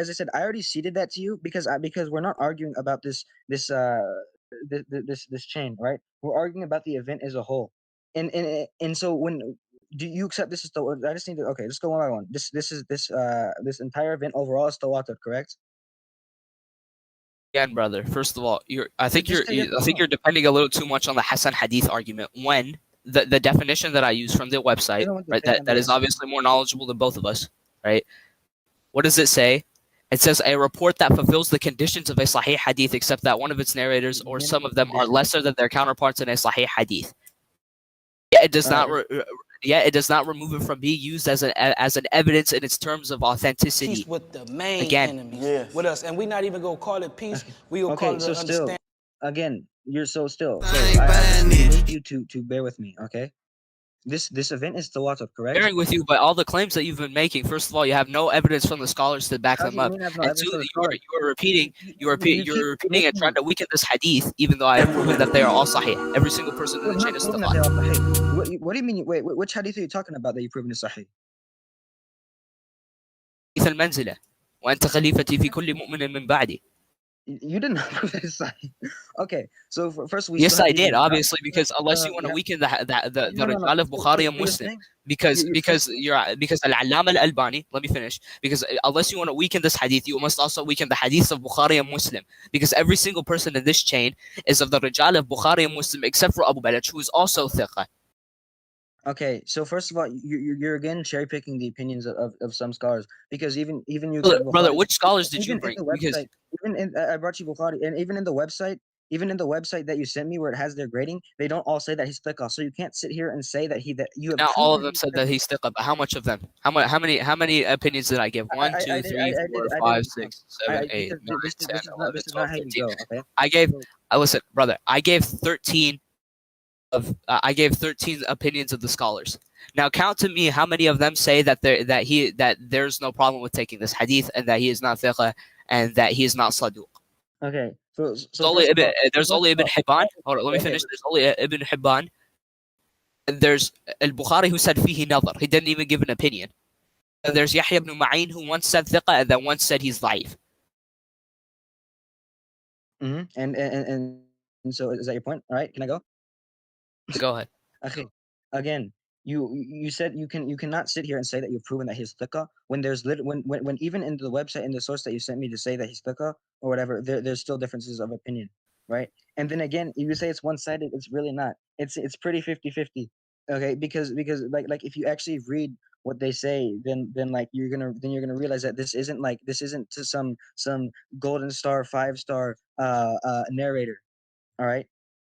I said, I already ceded that to you because we're not arguing about this chain, right? We're arguing about the event as a whole. And so when do you accept this is the I just need to okay, let's go one by one. This entire event overall is tawatur, correct? Again, brother. First of all, I think Just say yes or no. you're depending a little too much on the Hassan Hadith argument. When the definition that I use from the I website, don't want to right? depend on That the is obviously more knowledgeable than both of us, right? What does it say? It says a report that fulfills the conditions of a Sahih Hadith, except that one of its narrators or some minimal of them are conditions. lesser than their counterparts in a Sahih Hadith. Yet it does not. Yet it does not remove it from being used as an evidence in its terms of authenticity. Peace with the main Again. enemy with us, and we not even gonna call it peace. We gonna call Okay, it so understand. still, again, you're so still. So I need you to bear with me, okay? This event is tawatur, correct? Bearing with you, but all the claims that you've been making, first of all, you have no evidence from the scholars to back How do them you up, mean I have no and evidence two, for the you are scholars? repeating, You keep repeating and making trying to weaken this hadith, even though I have proven that they are all sahih. Every single person in I'm the chain not is proving that they thiqat. are sahih. What do you mean? Wait, which hadith are you talking about that you've proven is sahih? Hadith al-Manzila. وأنت خليفتي في كل مؤمن من بعدي. You did not prove that it's sahih. Okay, so first we Yes, still have I the did, ijma. obviously, because unless you want to Yeah. weaken the No. Rijal of Bukhari and What you're Muslim, saying? because You're Al-Allama al-Albani, let me finish, because unless you want to weaken this hadith, you must also weaken the hadith of Bukhari and Muslim, because every single person in this chain is of the Rijal of Bukhari and Muslim, except for Abu Balaj, who is also thiqa. Okay, so first of all, you're again cherry picking the opinions of some scholars because even you Brother, accept brother, Bukhari. which scholars did you Even in bring? the Because website, I brought you Bukhari, and even in the website that you sent me where it has their grading, they don't all say that he's thiqah. So you can't sit here and say that you have not all of proven them he's said that thiqah. he's thiqa, but how much of them? How many opinions did I give? One, two, three, four, I did five, mention them. six, seven, eight, Because nine, 10, this 11, is not 12, how you 13. go. Okay. I gave, So, listen, brother, I gave 13 I gave 13 opinions of the scholars. Now count to me how many of them say that there's no problem with taking this hadith and that he is not thiqa and that he is not saduq. okay. So first of all, There's only Ibn Hibban. Hold on, let me okay. finish. There's only Ibn Hibban. And there's Al-Bukhari who said fihi nadar. He didn't even give an opinion. And there's Yahya ibn Ma'in who once said thiqa and then once said he's da'if. And so is that your point? All right. Can I go? Go ahead. Okay. Again, you said you cannot sit here and say that you've proven that he's thiqah when when even in the website in the source that you sent me to say that he's thiqah or whatever, there's still differences of opinion, right? And then again, if you say it's one-sided, it's really not. It's pretty 50-50. Okay, because like if you actually read what they say, then like you're gonna realize that this isn't to some golden star 5-star narrator. All right.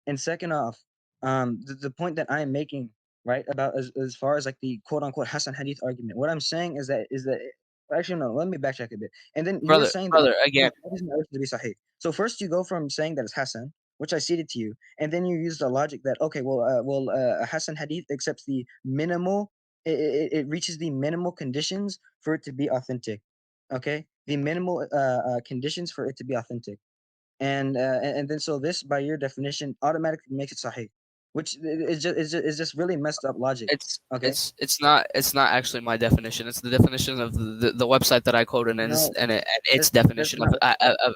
And second off, the point that I am making, right, about as far as like the quote unquote Hassan Hadith argument, what I'm saying is that actually no, let me backtrack a bit. And then you're saying that Again, that is narrated to be Sahih. So first you go from saying that it's Hassan, which I ceded to you, and then you use the logic that okay, Hassan Hadith accepts the minimal, it reaches the minimal conditions for it to be authentic. Okay, the minimal conditions for it to be authentic and then so this by your definition automatically makes it sahih, which is just really messed up logic. Okay, it's not actually my definition. It's the definition of the website that I quoted and no, its that's definition not. of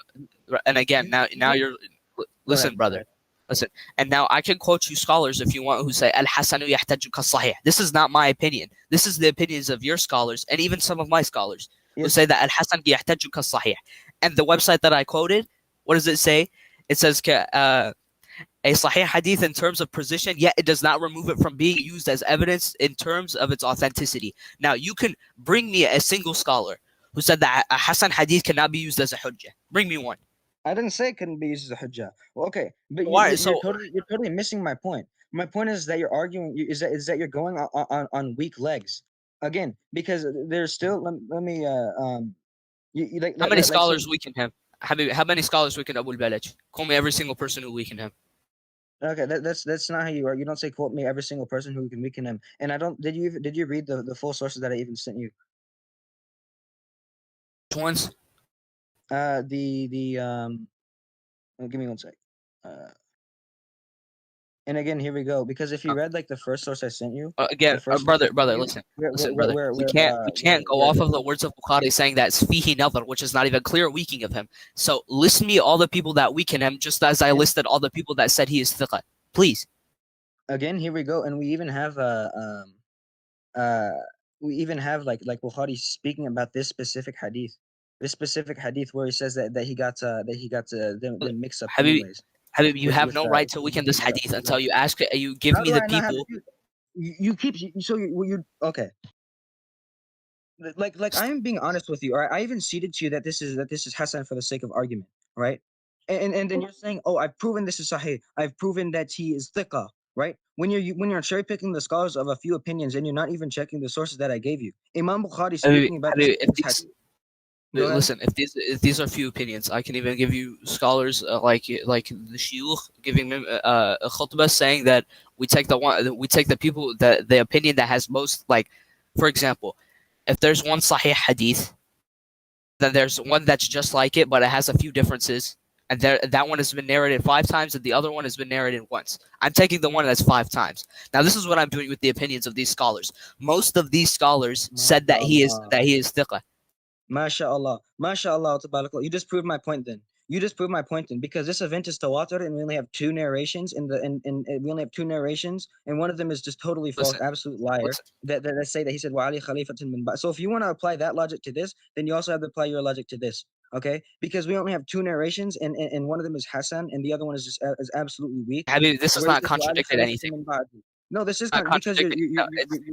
and again now you're Go ahead. listen, brother. Listen, and now I can quote you scholars if you want who say al-hasanu yahtaju ka-sahih. This is not my opinion. This is the opinions of your scholars and even some of my scholars who Yes. say that al-hasan yahtaju ka-sahih. And the website that I quoted, what does it say? It says a sahih hadith in terms of precision, yet it does not remove it from being used as evidence in terms of its authenticity. Now, you can bring me a single scholar who said that a Hasan hadith cannot be used as a hujjah. Bring me one. I didn't say it couldn't be used as a hujjah. Well, okay, but Why? So, you're totally missing my point. My point is that you're arguing is that you're going on weak legs again because there's still let me you like how many like so. scholars weaken him? How many scholars weaken Abu al-Balaj? Call me every single person who weakened him. Okay, that's not how you are. You don't say quote me every single person who can weaken him. And I don't. Did you read the full sources that I even sent you? Which ones? The give me one sec. Uh, And again, here we go. Because if you read like the first source I sent you, Again, the first brother, source I sent you, listen, where- listen, where- brother. where- We where, can't go where- off of the words of Bukhari saying that it's fihi nadar, which is not even clear weakening of him. So list me all the people that weaken him, just as I listed all the people that said he is thiqa. Please. Again, here we go, and we even have uh like Bukhari speaking about this specific hadith where he says that he got the mix up Habibi, anyways. Habib, you have with, no right to weaken this hadith until you ask. You give How me do the I not have people. you keep so you okay. Like I am being honest with you, all right? I even ceded to you that this is Hassan for the sake of argument, right? And then you're saying, oh, I've proven this is Sahih. I've proven that he is thiqah, right? When you're cherry picking the scholars of a few opinions and you're not even checking the sources that I gave you. Imam Bukhari speaking about Habib, this hadith. Go ahead. listen, if these are few opinions, I can even give you scholars like the Shia giving a khutbah saying that we take the people that the opinion that has most, like, for example, if there's one Sahih hadith, then there's one that's just like it, but it has a few differences, and that one has been narrated 5 times, and the other one has been narrated once. I'm taking the one that's 5 times. Now, this is what I'm doing with the opinions of these scholars. Most of these scholars said that he is thiqah. MashaAllah. MashaAllah. Tabarakallah. You just proved my point then. Because this event is tawatur and we only have 2 narrations and one of them is just totally false, Listen, absolute liar that say that he said wa Ali khalifatun min ba'd. So if you want to apply that logic to this, then you also have to apply your logic to this. Okay? Because we only have 2 narrations and one of them is Hassan and the other one is just is absolutely weak. Habib, this is Where he not says, "Wa Ali contradicted khalifatun anything. min ba'd." No, this is Not because contradicted. No,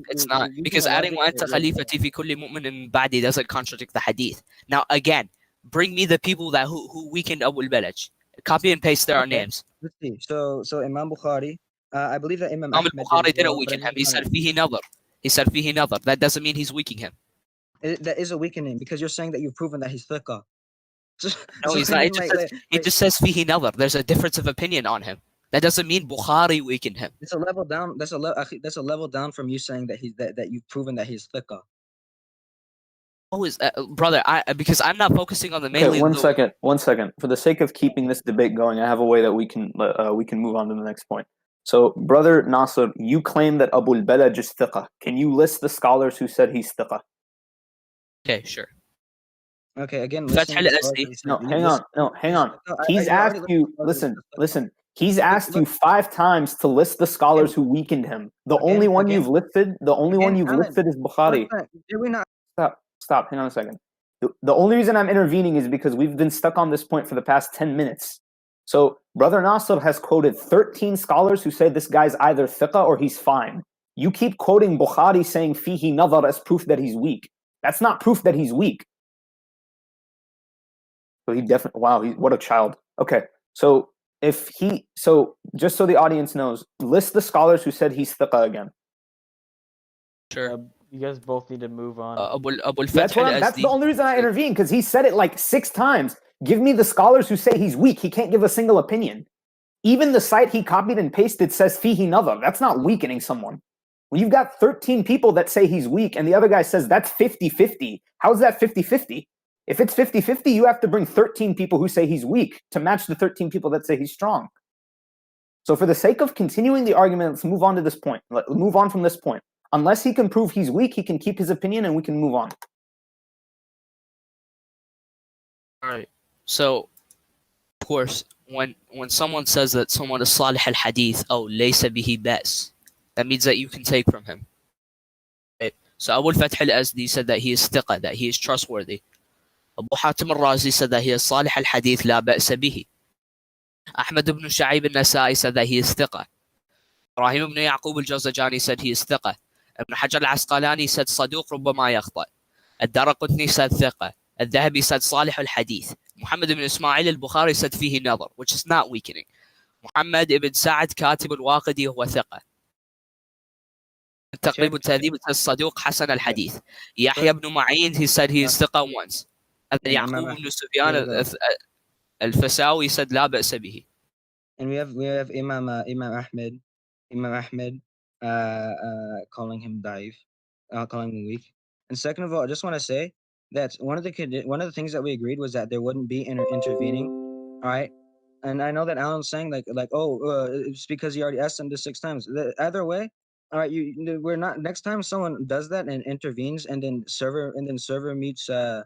it's not. you're Because using a adding logic وَأَنْتَ خَلِيفَتِي فِي كُلِّ مُؤْمِنٍ مِّن بَعْدِي doesn't contradict the hadith. Now, again, bring me the people that who weakened Abu al-Balaj. Copy and paste their names. Let's see. So Imam Bukhari, I believe that Imam Imam Ahmed did al-Bukhari as didn't well, but weaken him. again, He said fihi nadar. He said fihi nadar. That doesn't mean he's weakening him. that is a weakening because you're saying that you've proven that he's thiqah. No, he's not. It just says fihi nadar. There's a difference of opinion on him. That doesn't mean Bukhari weakened him. It's a level down. That's a level down from you saying that that you've proven that he's thiqah. Oh, is that, brother? Because I'm not focusing on the mainly. Okay, one second. For the sake of keeping this debate going, I have a way that we can move on to the next point. So, brother Nasir, you claim that Abu al-Balaj is thiqah. Can you list the scholars who said he's thiqah? Okay, sure. Okay, again, No, hang on. He's asked you. Listen. He's asked you 5 times to list the scholars who weakened him. The only one you've listed is Bukhari. Did we not? Stop. Hang on a second. The only reason I'm intervening is because we've been stuck on this point for the past 10 minutes. So, Brother Nasir has quoted 13 scholars who say this guy's either thiqah or he's fine. You keep quoting Bukhari saying fihi nadar as proof that he's weak. That's not proof that he's weak. So he definitely, wow, what a child. Okay, so just so the audience knows, list the scholars who said he's thiqah again. Sure. You guys both need to move on. That's the only reason I intervened, because he said it like 6 times. Give me the scholars who say he's weak. He can't give a single opinion. Even the site he copied and pasted says fihi nadar. That's not weakening someone. When you've got 13 people that say he's weak and the other guy says that's 50-50, how's that 50-50? If it's 50-50, you have to bring 13 people who say he's weak to match the 13 people that say he's strong. So for the sake of continuing the argument, let's move on to this point. Let's move on from this point. Unless he can prove he's weak, he can keep his opinion and we can move on. All right. So, of course, when someone says that someone is salih al-hadith, oh, laysa bihi ba's, that means that you can take from him. Right? So Abu al-Fath al-Azdi said that he is thiqah, that he is trustworthy. Abu Hatim al-Razi said that he is salih al-hadith, la ba'sa bihi. Ahmad ibn Shu'ayb al-Nasa'i said that he is thiqah. Ibrahim ibn Yaqub al-Jawzajani said he is thiqah. Ibn Hajar al-Asqalani said صدوق ربما يخطأ. الدارقطني said thiqah. الذهبي said صالح الحديث. Muhammad ibn Ismail al-Bukhari said فيه نظر, which is not weakening. Muhammad ibn Sa'ad كاتب الواقدي هو ثقة. تقريب التهذيب said صدوق حسن الحديث. Yahya ibn Ma'in, he said he is ثقة once. And then Yaqub ibn Sufyan al-Fasawi said لا بأس به. And we have Imam Ahmed calling him daif, calling him weak. And second of all, I just want to say that one of the things that we agreed was that there wouldn't be intervening. All right, And I know that Alan's saying it's because you already asked him this 6 times. Either way, all right, we're not. Next time someone does that and intervenes, and then server meets the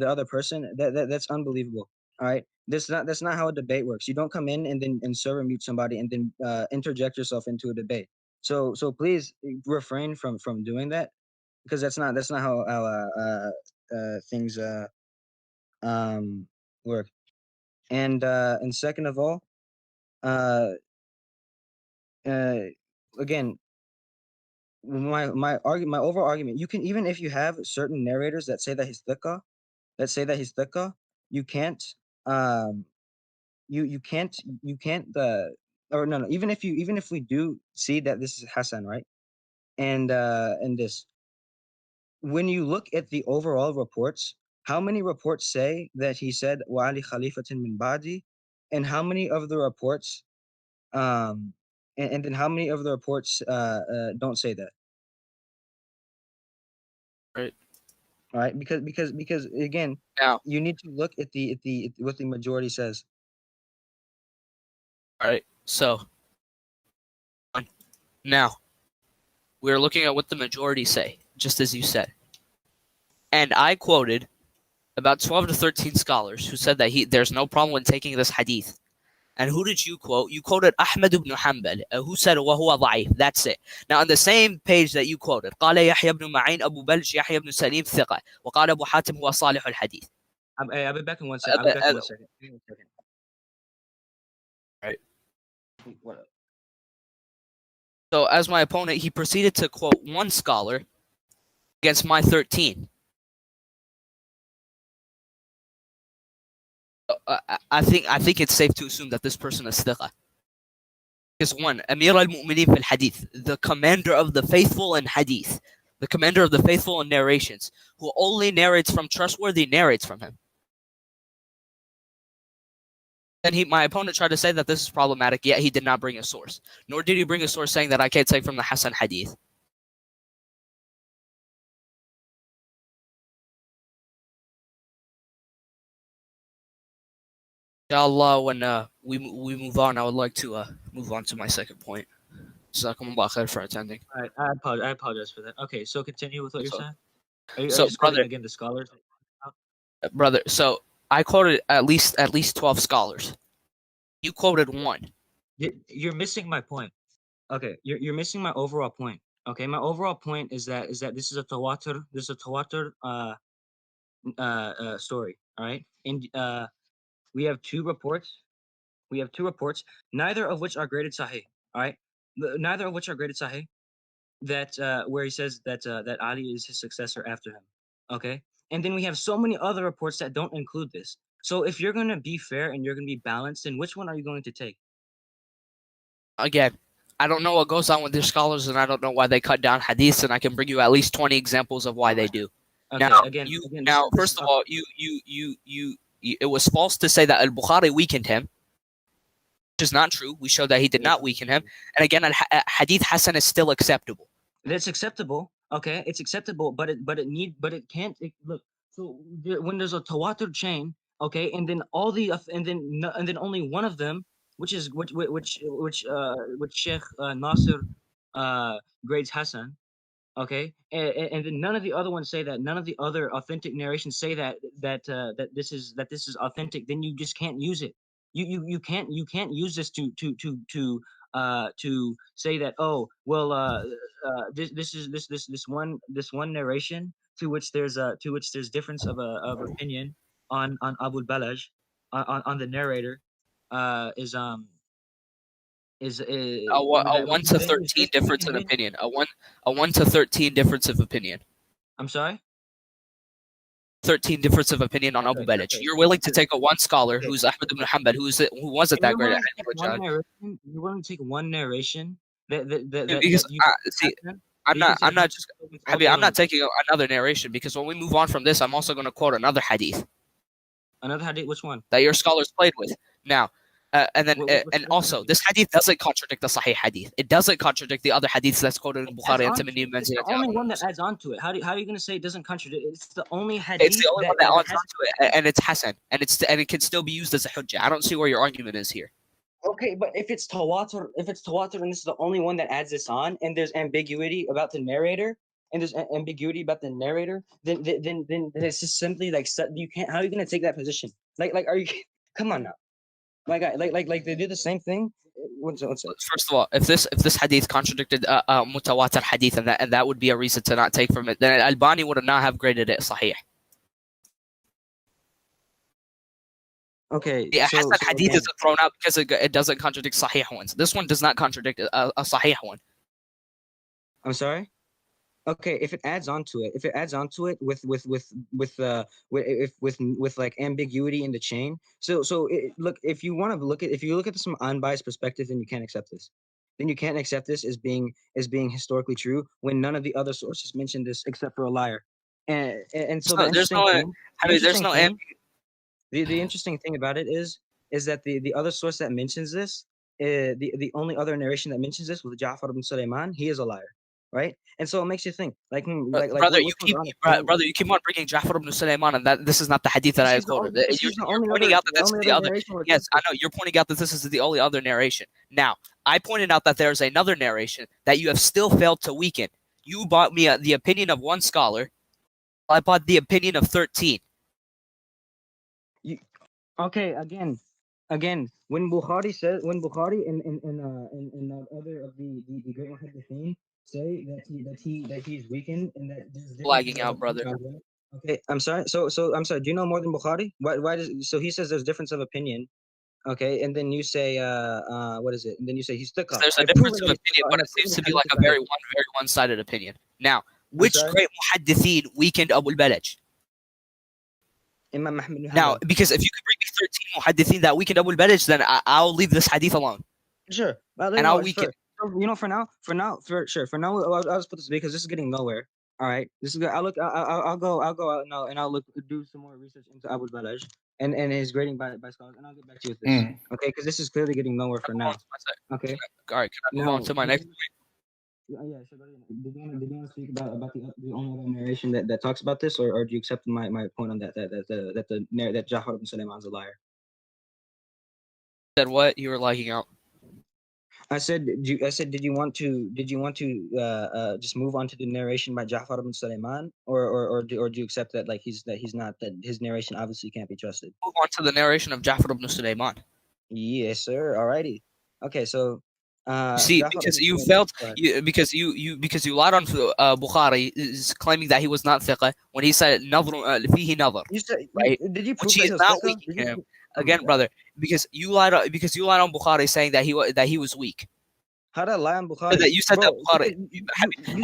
other person. That's unbelievable. All right, that's not how a debate works. You don't come in and then server mute somebody and then interject yourself into a debate. So please refrain from doing that, because that's not how things work. And second of all, uh, uh, again, my overall argument, you can, even if you have certain narrators that say that he's thiqa, you can't um you can't or no, even if we do see that this is Hassan, right? And this, when you look at the overall reports, how many reports say that he said wa ali khalifatin min ba'di, and how many of the reports and then how many of the reports don't say that? Right. All right, because again, Now, you need to look at the what the majority says. all right. So now we're looking at what the majority say, just as you said. And I quoted about 12 to 13 scholars who said that there's no problem in taking this hadith. And who did you quote? You quoted Ahmad ibn Hanbal, who said وَهُوَ ضَعِيف. That's it. Now, on the same page that you quoted, قال يحيى بن معين أبو بلج يحيى بن سليم ثقة وقال أبو حاتم هو صالح الحديث. I'll be back in 1 second. I'll be back in 1 second. Give me 1 second. Right. What up? So, as my opponent, he proceeded to quote one scholar against my 13. I think it's safe to assume that this person is thiqa. Because one, Amir al-Mu'mineen fil Hadith, the commander of the faithful in Hadith, the commander of the faithful in narrations, who only narrates from trustworthy narrates from him. And my opponent tried to say that this is problematic, yet he did not bring a source. Nor did he bring a source saying that I can't take from the Hasan Hadith. Inshallah, when we move on, I would like to move on to my second point. Jazakumullah khair for attending. All right, I apologize for that. Okay, so continue with what you're So- saying. Are you so, just quoting brother- again the scholars? Brother, so I quoted at least 12 scholars. You quoted one. You're missing my point. Okay, you're missing my overall point. Okay, my overall point is that this is a tawatur. This is a tawatur story. All right, and we have two reports. Neither of which are graded sahih. All right, neither of which are graded sahih. That where he says that that Ali is his successor after him. Okay, and then we have so many other reports that don't include this. So if you're gonna be fair and you're gonna be balanced, then which one are you going to take? Again, I don't know what goes on with their scholars, and I don't know why they cut down hadiths, and I can bring you at least 20 examples of why they do. Okay, Now, again, first of all, it was false to say that al-Bukhari weakened him, which is not true. We showed that he did not weaken him. And again, hadith Hasan is still acceptable. That's acceptable. Okay, it's acceptable, but it can't look. So when there's a tawatur chain, okay, and then and then only one of them, which Sheikh Nasir grades Hassan, okay, and then none of the other ones say that. None of the other authentic narrations say that this is authentic. Then you just can't use it. You can't use this to say that, oh well, this one narration to which there's difference of opinion on Abu Balaj on the narrator is A 1 to 13 difference in opinion. A 1 to 13 difference of opinion. I'm sorry. 13 difference of opinion on Abu Balaj. You're willing to take a one scholar who's Ahmad ibn Hanbal, who wasn't that great at You're willing to take one narration because I'm not taking another narration, because when we move on from this, I'm also going to quote another hadith. Another hadith, which one? That your scholars played with. Now, And also, this hadith doesn't contradict the Sahih hadith. It doesn't contradict the other hadiths that's quoted in Bukhari and Tamini It's the only one that adds on to it. How are you going to say it doesn't contradict? It's the only hadith. It's the only one that adds onto it, and it's Hasan, and it can still be used as a hujjah. I don't see where your argument is here. Okay, but if it's tawatur, and this is the only one that adds this on, and there's ambiguity about the narrator, then it's just simply like you can't. How are you going to take that position? Like, are you? Come on now, my guy. Like they do the same thing. One second. First of all, if this hadith contradicted mutawatir hadith, and that would be a reason to not take from it, then Albani would not have graded it sahih. Okay, Yeah, Hasan hadith isn't thrown out because it doesn't contradict sahih ones. This one does not contradict a sahih one. I'm sorry. Okay, if it adds on to it with like ambiguity in the chain. Look, if you look at this from unbiased perspective, then you can't accept this. Then you can't accept this as being historically true when none of the other sources mention this except for a liar. And so there's no the interesting thing about it is that the other source that mentions this, the only other narration that mentions this with Ja'far ibn Sulaiman, he is a liar, right? And so it makes you think, brother, you keep on bringing Ja'far ibn Sulaiman, and this is not the hadith that I quoted. You're pointing out that this is the other. Yes, I know. You're pointing out that this is the only other narration. Now, I pointed out that there's another narration that you have still failed to weaken. You bought me the opinion of one scholar. I bought the opinion of 13. Okay, again, when Bukhari and other of the great muhaddithin say that he's weakened and that there's Lagging out, brother. Okay, I'm sorry. So I'm sorry. Do you know more than Bukhari? Why does so he says there's difference of opinion? Okay, and then you say what is it? And then you say he's thick. There's a difference of opinion, but it seems to be like a very one-sided opinion. Now, which great muhaddithin weakened Abu al-Balaj? Now, because if you could bring me 13 muhaddithin that weakened Abu al-Balaj, then I'll leave this hadith alone. Sure. And I'll weaken. For now, I'll just put this because this is getting nowhere. All right, this is good. I'll go out now and I'll do some more research into Abu al-Balaj and his grading by scholars, and I'll get back to you with this. Okay, because this is clearly getting nowhere for now. Okay. All right, can I move on to my next point? Yeah, sure. Did you want to speak about the only other narration that talks about this, or do you accept my point on that Ja'far ibn Sulaiman's a liar? Said what? You were lagging out. I said, did you want to just move on to the narration by Ja'far ibn Sulaiman, or do you accept that that his narration obviously can't be trusted? Move on to the narration of Ja'far ibn Sulaiman. Yes, sir. Alrighty. Okay, so. See, because you failed, because you lied on Bukhari is claiming that he was not thiqah when he said fihi nadhr, right? Did you prove Which he is not weak him again, brother? Because you lied on Bukhari saying that he was weak. How did I lie on Bukhari? That you said that Bukhari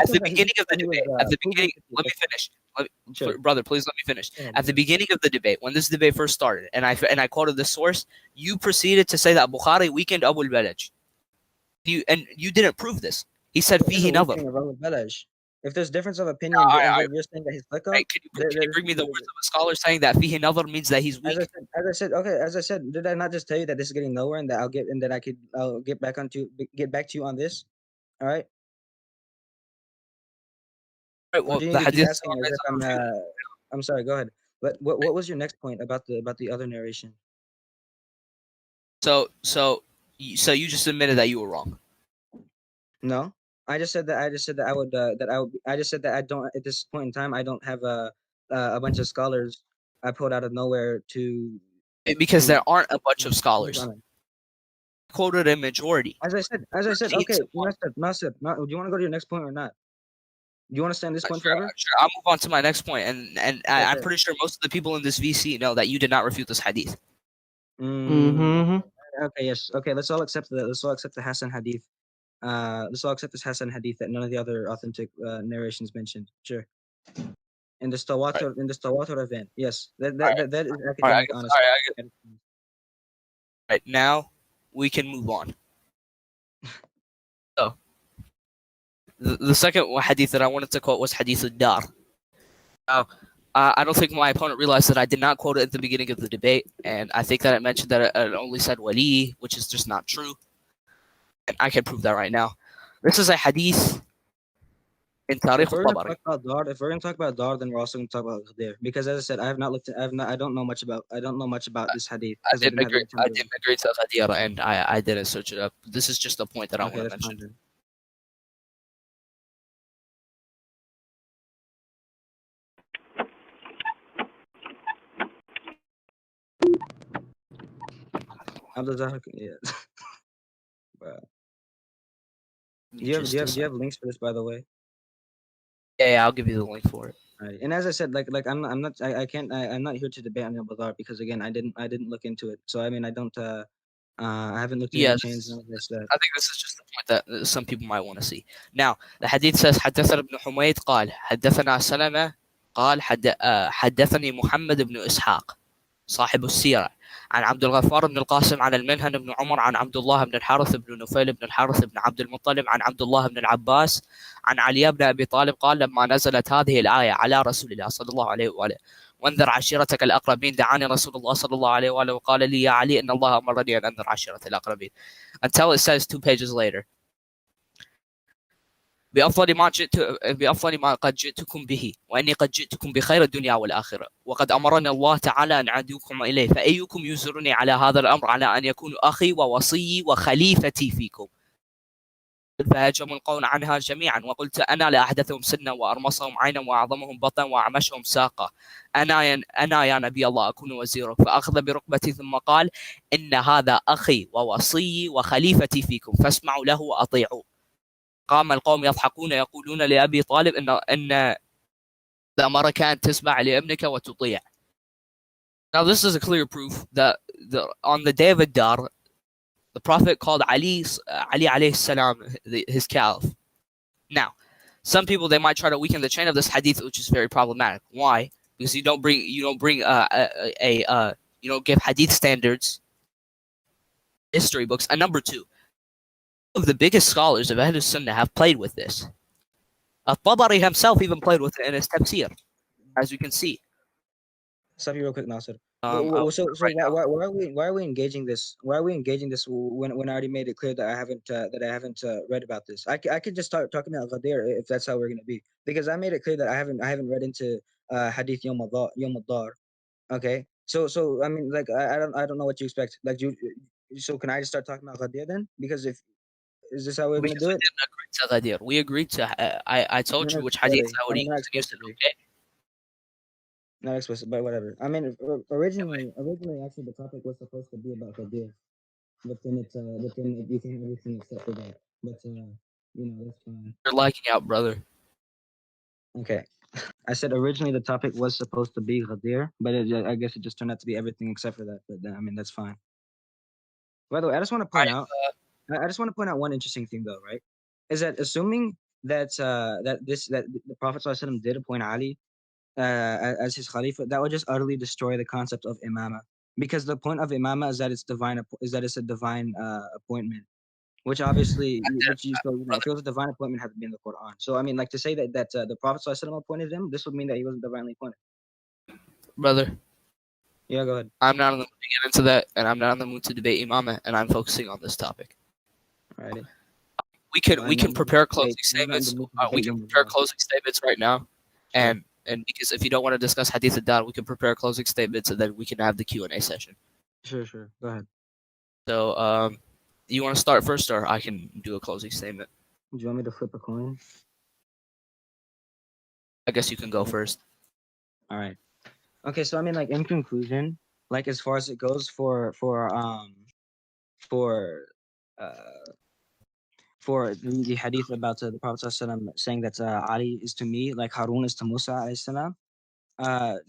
at the beginning of the debate. At the beginning, let me finish. Brother, please let me finish. At the beginning of the debate, when this debate first started, and I quoted the source, you proceeded to say that Bukhari weakened Abu al-Balaj. You didn't prove this. He said fihi nadhr. If there's difference of opinion, you're saying that he's thiqah. Right, can you bring me the words of a scholar saying that fihi nadhr means that he's weak? As I said, did I not just tell you that this is getting nowhere and that I'll get back to you on this? All right. Right. Well, the hadith. I'm sorry. Go ahead. But what was your next point about the other narration? So you just admitted that you were wrong. No, I just said that I don't at this point in time I don't have a bunch of scholars I pulled out of nowhere to. Because there aren't a bunch of scholars. Quoted a majority. As I said. Okay, Nasir, do you want to go to your next point or not? Do you want to stay on this point forever? Sure. I'll move on to my next point, and I'm pretty sure most of the people in this VC know that you did not refute this hadith. Okay, yes. Okay, let's all accept the Hasan hadith. Let's all accept this Hasan hadith that none of the other authentic narrations mentioned. Sure. In this tawatur event, yes, that is academic honesty. All right, now we can move on. So, the second hadith that I wanted to quote was Hadith al-Dar. Now, I don't think my opponent realized that I did not quote it at the beginning of the debate, and I think that it mentioned that it only said wali, which is just not true. And I can prove that right now. This is a hadith in So Tarikh if we're gonna al-Tabari. talk about Dar, if we're gonna talk about Dar, then we're also gonna talk about Ghadir. Because as I said, I have not looked at, I don't know much about, this hadith I because I didn't didn't have agree. any time I to. didn't agree to Ghadir, and I didn't search it up. This is just a point that I Okay, want to that's fine mention. then. Abdul Zahar, yeah. Bruh. Do you Just a have second. links for this, by the way? Yeah, I'll give you the link for it. Right. And as I said, I'm not I'm not here to debate on Badar because again I didn't look into it. So I mean I don't I haven't looked into Yeah, the chains and all this stuff. I think this is just the point that some people might want to see. Now, the hadith says حدثنا ابن حميد قال حدثنا سلمة قال حدثني محمد بن إسحاق صاحب السيرة عن عبد الغفار بن القاسم عن المنهن بن عمر عن عبد الله بن الحارث بن نفيل بن الحارث بن عبد المطلب عن عبد الله بن العباس عن علي بن أبي طالب قال لما نزلت هذه الآية على رسول الله صلى الله عليه وآله وانذر عشيرتك الأقربين دعاني رسول الله صلى الله عليه وآله وقال لي يا علي إن الله أمرني أن أنذر عشيرتي الأقربين until it says 2 pages later بأفضل ما قد جئتكم به وإني قد جئتكم بخير الدنيا والآخرة وقد أمرني الله تعالى أن أدعوكم إليه فأيكم يزرني على هذا الأمر على أن يكون أخي ووصيي وخليفتي فيكم فهاجموا القول عنها جميعا وقلت أنا لأحدثهم سنا وأرمصهم عينا وأعظمهم بطنا وأعمشهم ساقا أنا يا نبي الله أكون وزيرك فأخذ بركبتي ثم قال إن هذا أخي ووصيي وخليفتي فيكم فاسمعوا له وأطيعوا قام القوم يضحكون يقولون لأبي طالب إن أمرك أن تسمع لابنك وتطيع. Now this is a clear proof that on the day of Ad-Dar, the Prophet called Ali alayhi salam his caliph. Now, some people they might try to weaken the chain of this hadith, which is very problematic. Why? Because you don't bring you don't give hadith standards, history books. And number two, of the biggest scholars of Ahlus Sunnah have played with this. Al-Tabari himself even played with it in his tafsir, as you can see. Stop you real quick, Nasir. I'll So right now. why are we engaging this? Why are we engaging this when I already made it clear that I haven't read about this? I could just start talking about Ghadir if that's how we're gonna be because I made it clear that I haven't read into Hadith Yom Dar. Okay, so I mean like I don't know what you expect. Like you, so can I just start talking about Ghadir then? Because if is this how we're gonna Because do we it? didn't agree to Ghadir. We agreed to. I told you Not which hadith explicitly. I would use, Not and you said explicitly. okay. Not explicit, but whatever. I mean, originally, actually, the topic was supposed to be about Qadir, but then it became everything except for that. But that's fine. You're lagging out, brother. Okay, I said originally the topic was supposed to be Qadir, but I guess it just turned out to be everything except for that. But I mean, that's fine. By the way, I just want to point out. I just want to point out one interesting thing, though, right? Is that assuming that that the Prophet ﷺ did appoint Ali as his Khalifa, that would just utterly destroy the concept of imama. Because the point of imama is that it's divine, is that it's a divine appointment, which obviously, if it was a divine appointment, had to be in the Quran. So I mean, like to say that the Prophet ﷺ appointed him, this would mean that he wasn't divinely appointed. Brother, Yeah, go ahead. I'm not in the mood to get into that, and I'm not in the mood to debate imama, and I'm focusing on this topic. Alrighty. We can prepare closing I'm not in the statements. mood to We debate can Yom prepare Al-Dar. closing statements right now, Sure. and because if you don't want to discuss hadith ad-dar, we can prepare closing statements, and then we can have the Q&A session. Sure. Go ahead. So, you want to start first, or I can do a closing statement? Do you want me to flip a coin? I guess you can go first. All right. Okay, so I mean, like in conclusion, like as far as it goes for the hadith about the Prophet ﷺ saying that Ali is to me like Harun is to Musa alayhi salam.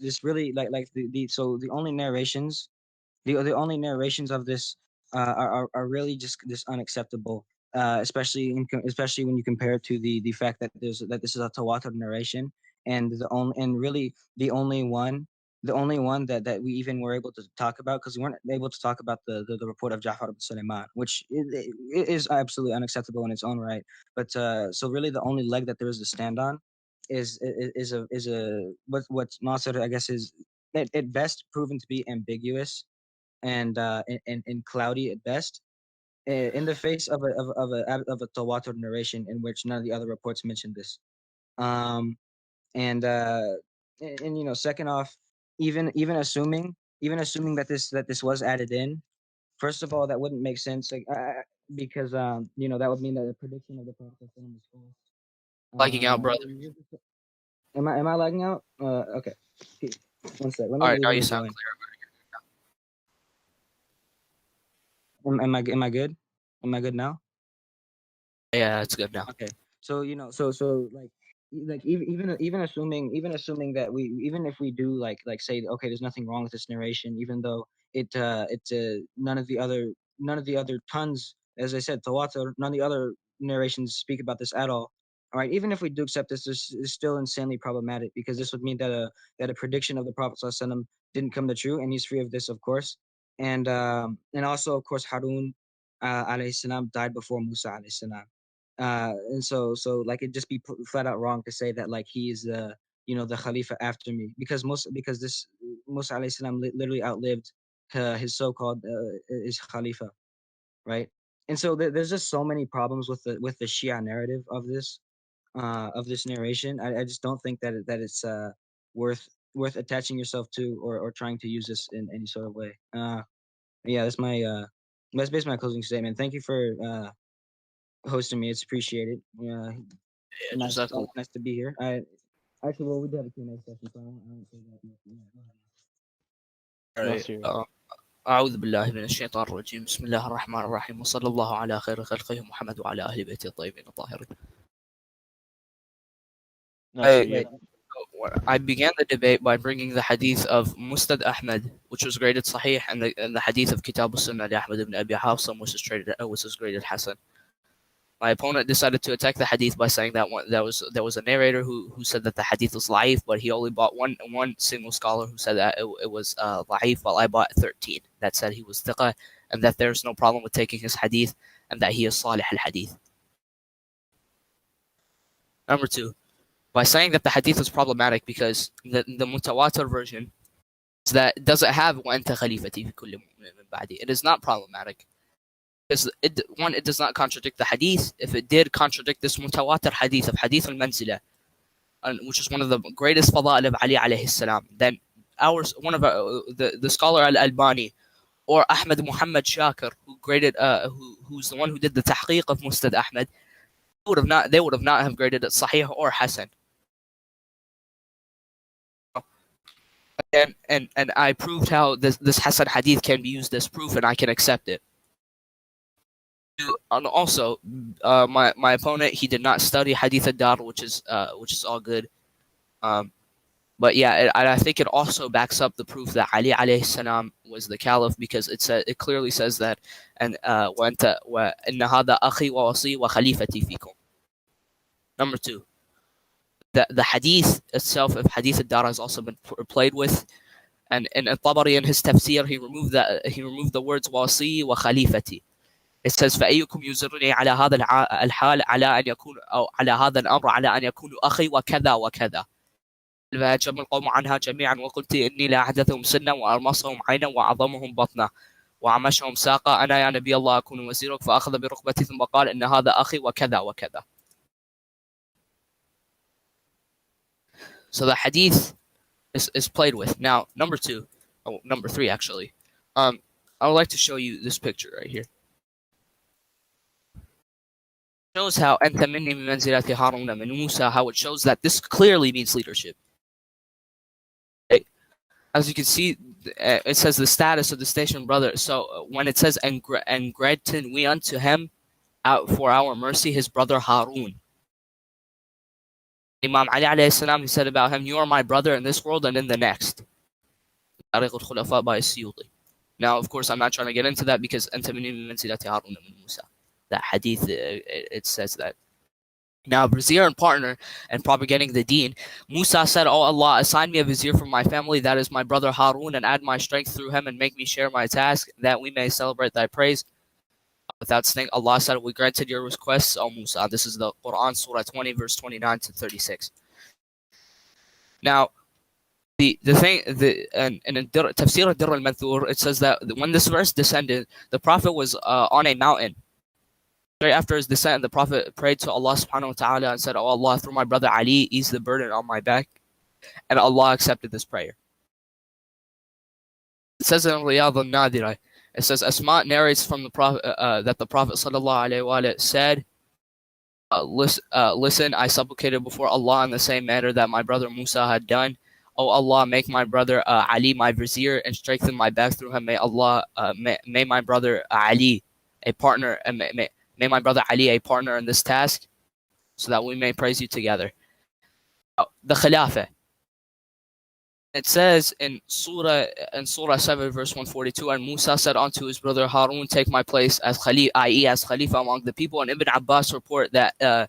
This really like the only narrations, the only narrations of this are really just this unacceptable. Especially when you compare it to the fact that this is a tawatur narration and really the only one that we even were able to talk about because we weren't able to talk about the report of Ja'far ibn Sulaiman, which is absolutely unacceptable in its own right. But so really the only leg that there is to stand on is a what Nasir, I guess, is at best proven to be ambiguous and and cloudy at best, in the face of a tawatur narration in which none of the other reports mention this. Um, and second off, even assuming that this was added in, first of all, that wouldn't make sense, like, because that would mean that the prediction of the prophet was false. Lagging out, brother. Am I lagging out? Okay. Okay, one sec. Let me All right, leave now and you sound rejoin. clear. Am I good? Am I good now? Yeah, it's good now. Okay. So like even assuming that even if we do like say, okay, there's nothing wrong with this narration, even though it's none of the other tons, as I said, tawatur, none of the other narrations speak about this at all. All right, even if we do accept this is still insanely problematic, because this would mean that a prediction of the Prophet ﷺ didn't come to true, and he's free of this, of course. And also, of course, Harun alayhi salam died before Musa alayhi salam. And so like, it'd just be flat out wrong to say that, like, he is the Khalifa after me, because this Musa alayhi salam literally outlived his so-called is Khalifa, right? And so there's just so many problems with the Shia narrative of this narration. I just don't think that it's worth attaching yourself to, or trying to use this in any sort of way. Yeah, that's basically my closing statement. Thank you for hosting me. It's appreciated. Yeah, Yeah, nice, Jazakallah. nice to be here. We do have a Q&A session, so I don't say that. Yeah, go ahead. All right. Nasir. أعوذ بالله من الشيطان الرجيم بسم الله الرحمن الرحيم وصلى الله على خير خلقه محمد وعلى أهل بيته الطيبين الطاهرين. Nasir, Wait, I began the debate by bringing the hadith of Musnad Ahmad, which was graded Sahih, and the hadith of Kitab al-Sunnah li Ahmad ibn Abi Hafsam, which was graded Hasan. My opponent decided to attack the hadith by saying that there was a narrator who said that the hadith was la'if, but he only bought one single scholar who said that it was la'if, while I bought 13 that said he was thiqah, and that there's no problem with taking his hadith, and that he is salih al-hadith. Number two, by saying that the hadith is problematic because the mutawatir version is that it doesn't have وَأَنْتَ خَلِيفَتِي فِي كُلِّ مُؤْمِنٍ مِّن بَعْدِي. It is not problematic. Because it does not contradict the hadith. If it did contradict this mutawatir hadith of Hadith al-Manzila, which is one of the greatest fada'il of Ali alayhi salam, then the scholar al-Albani or Ahmad Muhammad Shakir, who's the one who did the tahqiq of Musnad Ahmad, they would have not have graded it Sahih or Hasan. And I proved how this Hasan hadith can be used as proof, and I can accept it. And also, my opponent, he did not study Hadith ad-Dar, which is all good. But yeah, I think it also backs up the proof that Ali alayhi salam was the caliph, because it clearly says that, and وَأَنْتَ وَإِنَّ هَذَا أَخِي وَوَصِي وَخَلِيفَتِي فِيكُمْ. Number two, the hadith itself of Hadith ad-Dar has also been played with, and Tabari in his tafsir, he removed the words وَوَصِي وَخَلِيفَتِي. It says فأيكم يزرني على هذا الحال على أن يكون أو على هذا الأمر على أن يكون أخي وكذا وكذا. فهجم القوم عنها جميعا وقلت إني لا أحدثهم سنا وأرمصهم عينا وأعظمهم بطنا وعمشهم ساقا أنا يا نبي الله أكون وزيرك فأخذ بركبتي ثم قال إن هذا أخي وكذا وكذا. So the hadith is played with. Now, number three actually. I would like to show you this picture right here. Shows how أنت مني من منزلة هارون من موسى, how it shows that this clearly means leadership. Okay. As you can see, it says the status of the station brother. So when it says and granted we unto him out for our mercy his brother Harun. Imam Ali alayhi salam, he said about him, you are my brother in this world and in the next. Now, of course, I'm not trying to get into that, because أنت مني من منزلة هارون من موسى. That hadith, it says that. Now, vizier and partner and propagating the deen, Musa said, oh Allah, assign me a vizier from my family, that is my brother Harun, and add my strength through him and make me share my task, that we may celebrate thy praise. Without saying, Allah said, we granted your requests, O Musa. This is the Quran, Surah 20, verse 29 to 36. Now, the thing and in Tafsir al-Durr al-Manthur, it says that when this verse descended, the Prophet was on a mountain. Right after his descent, the Prophet prayed to Allah subhanahu wa ta'ala and said, "Oh Allah, through my brother Ali, ease the burden on my back." And Allah accepted this prayer. It says in Riyadh al-Nadira, it says, Asma narrates from the Prophet that the Prophet sallallahu alaihi wasallam said, listen, I supplicated before Allah in the same manner that my brother Musa had done. Oh Allah, make my brother Ali my vizier and strengthen my back through him. May Allah, may my brother Ali a partner, and may my brother Ali a partner in this task, so that we may praise you together. The Khilafah. It says in Surah 7, verse 142, and Musa said unto his brother Harun, take my place as Khalifa, i.e. as Khalifa among the people. And Ibn Abbas report that the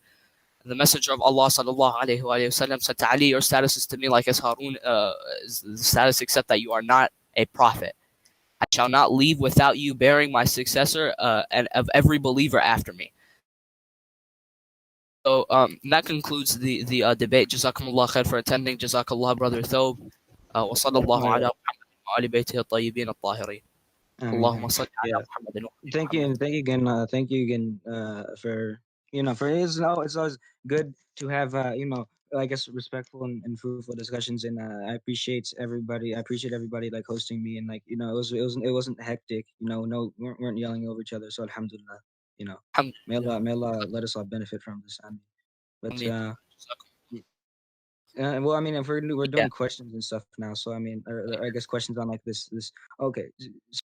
Messenger of Allah sallallahu alaihi wasallam said to Ali, your status is to me like as Harun status, except that you are not a prophet. I shall not leave without you bearing my successor and of every believer after me. So that concludes the debate. Jazakumullah khair for attending. Jazakallah, brother Thob. وصلى الله على محمد وآل بيته الطيبين الطاهرين. اللهم صل على محمد. Thank you, and thank you again for for it's always good to have I guess respectful and fruitful discussions, and I appreciate everybody. I appreciate everybody like hosting me, and like it wasn't hectic. No, we weren't yelling over each other. So alhamdulillah, may Allah let us all benefit from this. But well, I mean, if we're doing questions and stuff now, so I mean, or I guess questions on like this. Okay,